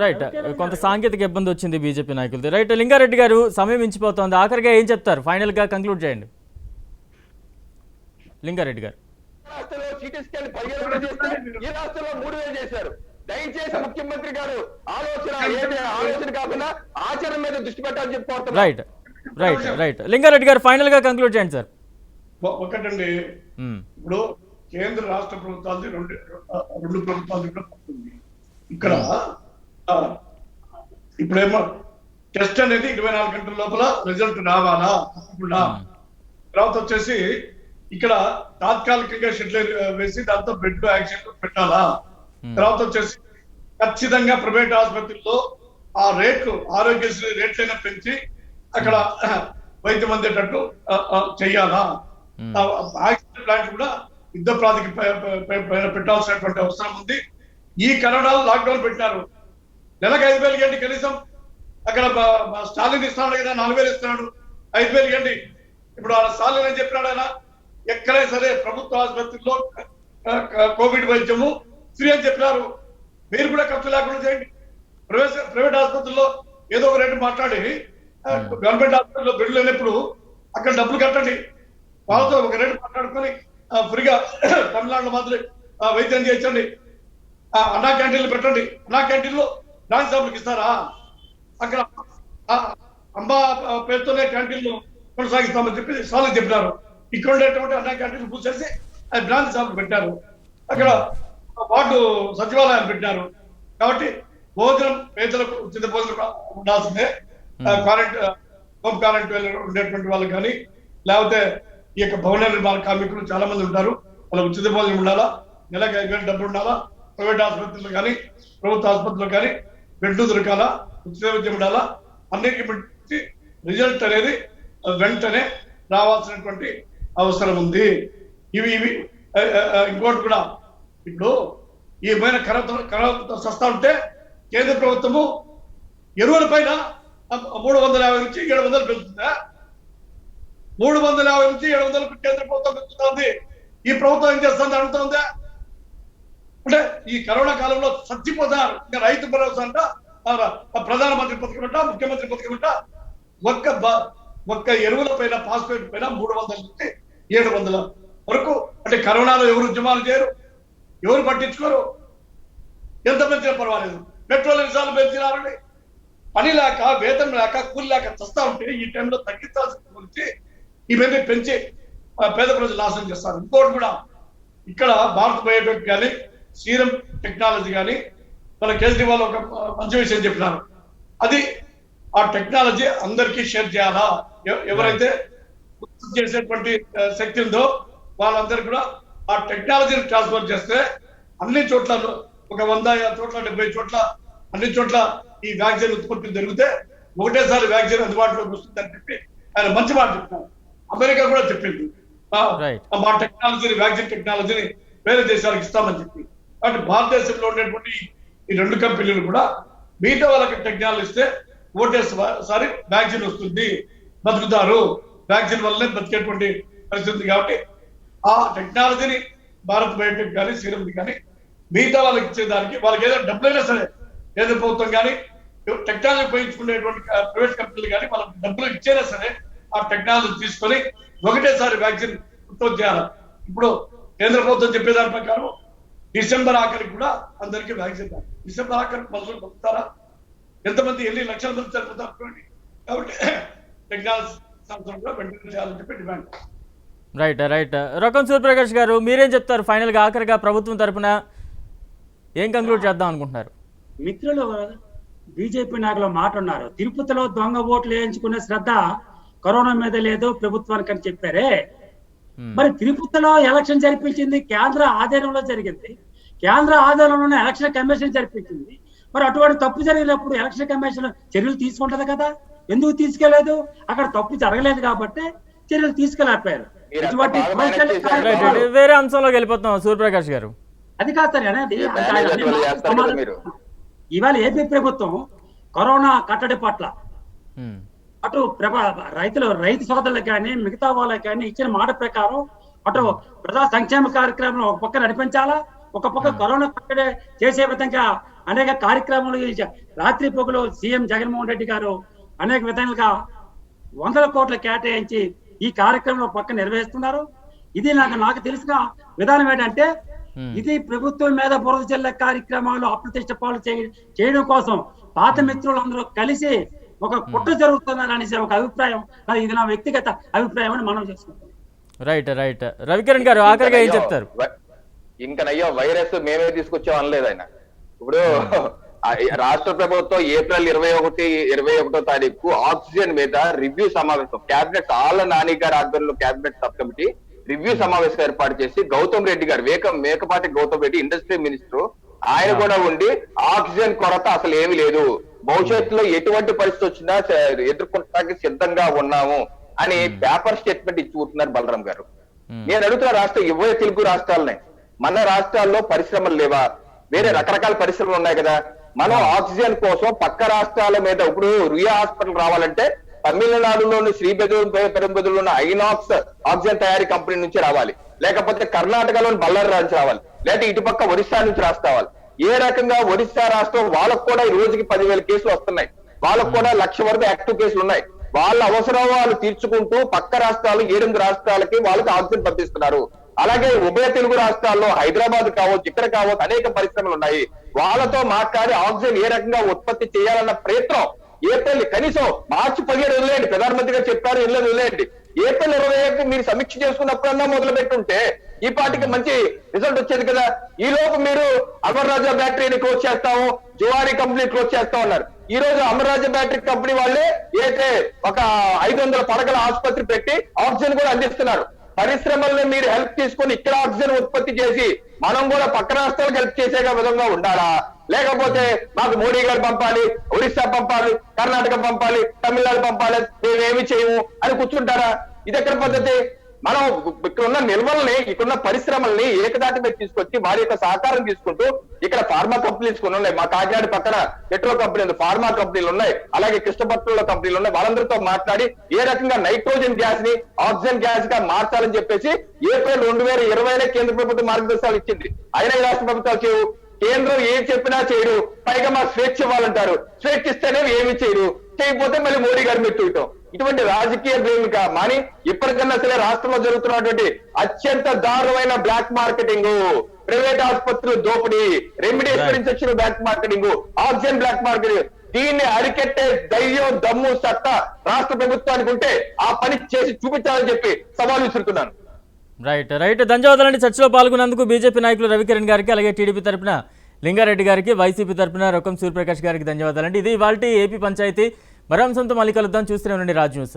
రైట్, కొంత సాంకేతిక ఇబ్బంది వచ్చింది బీజేపీ నాయకులది. రైట్, లింగారెడ్డి గారు సమయం మించిపోతోంది, ఆఖరిగా ఏం చెప్తారు, ఫైనల్ గా కంక్లూడ్ చేయండి లింగారెడ్డి గారు. రాష్ట్రంలో సిటీ స్కాన్ 15,000 చేస్తే ఈ రాష్ట్రంలో 3,000 చేశారు. దయచేసి ముఖ్యమంత్రి గారు ఆలోచన కాకుండా ఆచరణ మీద దృష్టి పెట్టాలని చెప్పి కోరుతున్నాను. రైట్ రైట్ రైట్ లింగారెడ్డి గారు ఫైనల్ గా కంక్లూడ్ చేయండి సార్. ఒకటండి, ఇప్పుడు కేంద్ర రాష్ట్ర ప్రభుత్వాలది రెండు ప్రభుత్వాలు కూడా పడుతుంది. ఇక్కడ ఇప్పుడేమో టెస్ట్ అనేది 24 గంటల లోపల రిజల్ట్ రావాలా తప్పకుండా. తర్వాత వచ్చేసి ఇక్కడ తాత్కాలికంగా షెడ్యూల్ వేసి దాంతో బెడ్ యాక్షన్ పెట్టాలా. తర్వాత వచ్చేసి ఖచ్చితంగా ప్రైవేట్ ఆసుపత్రుల్లో ఆ రేట్లు ఆరోగ్యశ్రీ రేట్లైనా పెంచి అక్కడ వైద్యం అందేటట్టు చెయ్యాలా. ఆక్సిజన్ ప్లాంట్ కూడా యుద్ధ ప్రాతికి పెట్టాల్సినటువంటి అవసరం ఉంది. ఈ కరోనాలో లాక్డౌన్ పెట్టినారు, నెలకు 5,000 గండి కనీసం. అక్కడ స్టాలిన్ ఇస్తున్నాడు కదా, 4,000 ఇస్తున్నాడు, 5,000 గండి. ఇప్పుడు ఆ స్టాలిన్ అని చెప్పినాడు ఆయన, ఎక్కడైనా సరే ప్రభుత్వ ఆసుపత్రిలో కోవిడ్ వైద్యము ఫ్రీ అని చెప్పినారు. మీరు కూడా ఖర్చు లేకుండా చేయండి. ప్రైవేట్ ఆసుపత్రుల్లో ఏదో ఒక రేటు మాట్లాడి గవర్నమెంట్ హాస్పిటల్లో బెడ్లు లేనప్పుడు అక్కడ డబ్బులు కట్టండి. వాళ్ళతో ఒక రేటు మాట్లాడుకొని ఫ్రీగా తమిళనాడులో మాత్రం వైద్యం చేయించండి. అన్నా క్యాంటీన్లు పెట్టండి. అన్నా క్యాంటీన్లో బ్రాంచ్ షాపులకు ఇస్తారా? అక్కడ అంబా పేరుతోనే క్యాంటీన్లు కొనసాగిస్తామని చెప్పి సార్లు చెప్పినారు. ఇక్కడ ఉండేటువంటి అన్నా క్యాంటీన్లు పూసేసి అది బ్రాంచ్ షాపులు పెట్టారు. అక్కడ వార్డు సచివాలయాలు పెట్టినారు. కాబట్టి భోజనం పేదలకు ఉచిత భోజనం ఉండాల్సిందే. హోమ్ క్వారంటైన్ ఉండేటువంటి వాళ్ళకి కానీ, లేకపోతే ఈ యొక్క భవన నిర్మాణ కార్మికులు చాలా మంది ఉంటారు, వాళ్ళకి ఉచిత భోజనం ఉండాలా, నెలకు 5,000 డబ్బులు ఉండాలా. ప్రైవేట్ ఆసుపత్రులు కానీ ప్రభుత్వ ఆసుపత్రులు కానీ బెడ్లు దొరకాలా, ఉచిత వైద్యం ఉండాలా. అన్నిటికీ పెట్టి రిజల్ట్ అనేది వెంటనే రావాల్సినటువంటి అవసరం ఉంది. ఇవి ఇంకోటి కూడా, ఇప్పుడు ఏమైనా కరోనా సస్తా ఉంటే కేంద్ర ప్రభుత్వము ఎరువుల పైన 350 నుంచి 700 పెంచుతుందా? 350 నుంచి 700 కేంద్ర ప్రభుత్వం పెంచుతుంది. ఈ ప్రభుత్వం ఏం చేస్తుంది అడుగుతుందా? అంటే ఈ కరోనా కాలంలో చచ్చిపోతారు. ఇంకా రైతు భరోసా అంట, ప్రధానమంత్రి పథకం అంట, ముఖ్యమంత్రి పథకం అంట, ఒక్క ఎరువుల పైన ఫాస్ఫేట్ పైన 300 నుంచి 700 వరకు. అంటే కరోనాలో ఎవరు ఉద్యమాలు చేయరు, ఎవరు పట్టించుకోరు. ఎంత పెంచినా పర్వాలేదు. పెట్రోల్ ఎన్నిసార్లు పెంచినారండి? పని లేక, వేతనం లేక, కూలి లేక చస్తా ఉంటే ఈ టైంలో తగ్గించాల్సిన గురించి ఇవన్నీ పెంచి పేద ప్రజలు నాశనం చేస్తారు. ఇంకోటి కూడా, ఇక్కడ భారత్ బయోటెక్ కానీ సీరం టెక్నాలజీ కానీ మన కేజ్రీవాల్ ఒక మంచి విషయం చెప్పినారు. అది ఆ టెక్నాలజీ అందరికీ షేర్ చేయాలా. ఎవరైతే చేసేటువంటి శక్తి ఉందో వాళ్ళందరికీ కూడా ఆ టెక్నాలజీని ట్రాన్స్ఫర్ చేస్తే అన్ని చోట్ల ఒక 100 చోట్ల 70 చోట్ల అన్ని చోట్ల ఈ వ్యాక్సిన్ ఉత్పత్తి జరిగితే ఒకటేసారి వ్యాక్సిన్ అందుబాటులోకి వస్తుందని చెప్పి ఆయన మంచి మాట చెప్తున్నారు. అమెరికా కూడా చెప్పింది మా టెక్నాలజీని, వ్యాక్సిన్ టెక్నాలజీని వేరే దేశాలకు ఇస్తామని చెప్పి. కాబట్టి భారతదేశంలో ఉండేటువంటి ఈ 2 కంపెనీలు కూడా మిగతా వాళ్ళకి టెక్నాలజీ ఇస్తే ఒకటేసారి వ్యాక్సిన్ వస్తుంది, బతుకుతారు. వ్యాక్సిన్ వల్లనే బతికేటువంటి పరిస్థితి. కాబట్టి ఆ టెక్నాలజీని భారత్ బయోటెక్ కానీ సీరం కానీ మిగతా వాళ్ళకి ఇచ్చేదానికి, వాళ్ళకి ఏదైనా డబ్బులైనా సరే కేంద్ర ప్రభుత్వం కానీ టెక్నాలజీ ఉపయోగించుకునేటువంటి ప్రైవేట్ కంపెనీలు కానీ వాళ్ళకి డబ్బులు ఇచ్చేనా సరే ఆ టెక్నాలజీ తీసుకొని ఒకటేసారి వ్యాక్సిన్ ఉత్పత్తి చేయాలి. ఇప్పుడు కేంద్ర ప్రభుత్వం చెప్పేదాని ప్రకారం డిసెంబర్ ఆఖరికి కూడా అందరికీ వ్యాక్సిన్ కాదు. డిసెంబర్ ఆఖరికి మనుషులు పంపుతారా? ఎంతమంది ఎన్ని లక్షల మంది చనిపోతారు? కాబట్టి టెక్నాలజీ సంస్థలు కూడా వెంటనే చేయాలని చెప్పి డిమాండ్. రైట్ రైట్ రకం సూర్యప్రకాష్ గారు, మీరేం చెప్తారు ఫైనల్ గా ఆఖరిగా ప్రభుత్వం తరపున ఏం కంక్లూడ్ చేద్దాం అనుకుంటున్నారు? మిత్రులు బీజేపీ నాయకులు మాట్లాడినారు, తిరుపతిలో దొంగ ఓట్లు వేయించుకునే శ్రద్ధ కరోనా మీద లేదు ప్రభుత్వానికి అని చెప్పారే. మరి తిరుపతిలో ఎలక్షన్ జరిపించింది కేంద్ర ఆధీనంలో జరిగింది, కేంద్ర ఆధీనంలోనే ఎలక్షన్ కమిషన్ జరిపించింది. మరి అటువంటి తప్పు జరిగినప్పుడు ఎలక్షన్ కమిషన్ చర్యలు తీసుకుంటది కదా, ఎందుకు తీసుకెళ్లేదు? అక్కడ తప్పు జరగలేదు కాబట్టి చర్యలు తీసుకెళ్ళకపోయారు. వేరే అంశంలోకి వెళ్ళిపోతాం సూర్యప్రకాష్ గారు. అది కాదు సార్ అనేది. ఇవాళ ఏపీ ప్రభుత్వం కరోనా కట్టడి పట్ల అటు రైతు సోదరులకు కానీ మిగతా వాళ్ళకి కానీ ఇచ్చిన మాట ప్రకారం అటు ప్రజా సంక్షేమ కార్యక్రమం ఒక పక్క నడిపించాలా, ఒక పక్క కరోనా కట్టడి చేసే విధంగా అనేక కార్యక్రమాలు రాత్రి పొగలు సీఎం జగన్మోహన్ రెడ్డి గారు అనేక విధాలుగా వందల కోట్లు కేటాయించి ఈ కార్యక్రమంలో పక్క నిర్వహిస్తున్నారు. ఇది నాకు తెలిసిన విధానం ఏంటంటే ఇది ప్రభుత్వం మీద బురద జల్లే కార్యక్రమాలు అప్రతిష్ట పాలు చేయడం కోసం పాత మిత్రులందరూ కలిసి ఒక కుట్ర జరుగుతుందని అనేసి ఒక అభిప్రాయం, అది ఇది నా వ్యక్తిగత అభిప్రాయం అని మనం చేసుకుంటాం. రైట్ రైట్ రవికిరణ్ గారు ఆఖరిగా ఏం చెప్తారు? ఇంకా నయ్యో వైరస్ మేమే తీసుకొచ్చాం అనలేదు ఆయన. ఇప్పుడు రాష్ట్ర ప్రభుత్వం ఏప్రిల్ 21వ తారీఖు ఆక్సిజన్ మీద రివ్యూ సమావేశం క్యాబినెట్ ఆళ్ల నాని గారి ఆధ్వర్యంలో క్యాబినెట్ సబ్ కమిటీ రివ్యూ సమావేశం ఏర్పాటు చేసి గౌతమ్ రెడ్డి గారు మేకపాటి గౌతమ్ రెడ్డి ఇండస్ట్రీ మినిస్టర్ ఆయన కూడా ఉండి ఆక్సిజన్ కొరత అసలు ఏమీ లేదు, భవిష్యత్తులో ఎటువంటి పరిస్థితి వచ్చినా ఎదుర్కొనడానికి సిద్ధంగా ఉన్నాము అని పేపర్ స్టేట్మెంట్ ఇచ్చి కూర్చున్నారు బలరాం గారు. నేను అడుగుతున్న ఇరవై తెలుగు రాష్ట్రాలనే, మన రాష్ట్రాల్లో పరిశ్రమలు లేవా? వేరే రకరకాల పరిశ్రమలు ఉన్నాయి కదా. మనం ఆక్సిజన్ కోసం పక్క రాష్ట్రాల మీద ఇప్పుడు రుయా హాస్పిటల్ రావాలంటే తమిళనాడులోని పెరుంబెదురులో ఉన్న ఐనాక్స్ ఆక్సిజన్ తయారీ కంపెనీ నుంచి రావాలి, లేకపోతే కర్ణాటకలోని బళ్ళారి నుంచి రావాలి, లేకపోతే ఇటుపక్క ఒరిస్సా నుంచి రావాలి. ఏ రకంగా ఒరిస్సా రాష్ట్రం వాళ్ళకు కూడా ఈ రోజుకి 10,000 కేసులు వస్తున్నాయి, వాళ్ళకు కూడా 1,00,000 వరకు యాక్టివ్ కేసులు ఉన్నాయి. వాళ్ళ అవసరం వాళ్ళు తీర్చుకుంటూ పక్క రాష్ట్రాలు 7 రాష్ట్రాలకి వాళ్ళకి ఆక్సిజన్ పంపిస్తున్నారు. అలాగే ఉభయ తెలుగు రాష్ట్రాల్లో హైదరాబాద్ కావచ్చు, ఇక్కడ కావచ్చు అనేక పరిశ్రమలు ఉన్నాయి. వాళ్ళతో మాట్లాడి ఆక్సిజన్ ఏ రకంగా ఉత్పత్తి చేయాలన్న ప్రయత్నం ఏప్రిల్ కనీసం మార్చి 17 వదిలేయండి, ప్రధానమంత్రి గారు చెప్పారు, ఇళ్ళని వదిలేయండి. ఏప్రిల్ 25 మీరు సమీక్ష చేసుకున్నప్పుడన్నా మొదలు పెట్టుంటే ఈ పార్టీకి మంచి రిజల్ట్ వచ్చేది కదా. ఈ లోపు మీరు అమర్ రాజా బ్యాటరీని క్లోజ్ చేస్తాము, జువారీ కంపెనీ క్లోజ్ చేస్తా ఉన్నారు. ఈ రోజు అమర్ రాజా బ్యాటరీ కంపెనీ వాళ్ళే అయితే ఒక 500 పడకల ఆసుపత్రి పెట్టి ఆక్సిజన్ కూడా అందిస్తున్నారు. పరిశ్రమల్ని మీరు హెల్ప్ తీసుకొని ఇక్కడ ఆక్సిజన్ ఉత్పత్తి చేసి మనం కూడా పక్క రాష్ట్రాలకు హెల్ప్ చేసే విధంగా ఉండాలా? లేకపోతే మాకు మోడీ గారు పంపాలి, ఒరిస్సా పంపాలి, కర్ణాటక పంపాలి, తమిళనాడు పంపాలి, మేమేమి చేయము అని కూర్చుంటారా? ఇది ఎక్కడ పద్ధతి? మనం ఇక్కడున్న నిల్వల్ని, ఇక్కడున్న పరిశ్రమల్ని ఏకదాటి మీద తీసుకొచ్చి వారి యొక్క సహకారం తీసుకుంటూ ఇక్కడ ఫార్మా కంపెనీస్ కొన్ని ఉన్నాయి, మా కాకినాడ పక్కన పెట్రో కంపెనీలు ఫార్మా కంపెనీలు ఉన్నాయి, అలాగే కృష్ణపట్నంలో కంపెనీలు ఉన్నాయి. వాళ్ళందరితో మాట్లాడి ఏ రకంగా నైట్రోజన్ గ్యాస్ ని ఆక్సిజన్ గ్యాస్ గా మార్చాలని చెప్పేసి ఏప్రిల్ 2020 కేంద్ర ప్రభుత్వం మార్గదర్శకాలు ఇచ్చింది. అయినా ఈ రాష్ట్ర ప్రభుత్వాలు చేయవు. కేంద్రం ఏం చెప్పినా చేయరు, పైగా మా స్వేచ్ఛ ఇవ్వాలంటారు. స్వేచ్ఛ ఇస్తేనే ఏమి చేయరు, చేయకపోతే మళ్ళీ మోడీ గారి మీద చూడటం. ఇటువంటి రాజకీయ ప్రేమిక మాని ఇప్పటికన్నా సరే రాష్ట్రంలో జరుగుతున్నటువంటి అత్యంత దారుణమైన బ్లాక్ మార్కెటింగ్, ప్రైవేట్ ఆసుపత్రులు దోపిడీ, రెమిడేషన్ infection black marketing, oxygen black marketing, దీన్ని అరికెట్టే ధైర్యం, దమ్ము, సత్తా రాష్ట్ర ప్రభుత్వానికి ఉంటే ఆ పని చేసి చూపించాలని చెప్పి సవాల్ విసురుతున్నాను. రైట్ రైట్ ధన్యవాదాలండి. చర్చలో పాల్గొన్నందుకు బీజేపీ నాయకులు రవికిరణ్ గారికి, అలాగే టీడీపీ తరపున లింగారెడ్డి గారికి, వైసీపీ తరపున రొక్కం సూర్యప్రకాష్ గారికి ధన్యవాదాలండి. ఇది ఇవాల్టి ఏపీ పంచాయతీ. మరో అంశంతో మళ్ళీ కలుద్దాం. చూస్తూనే ఉండండి రాజ్ న్యూస్.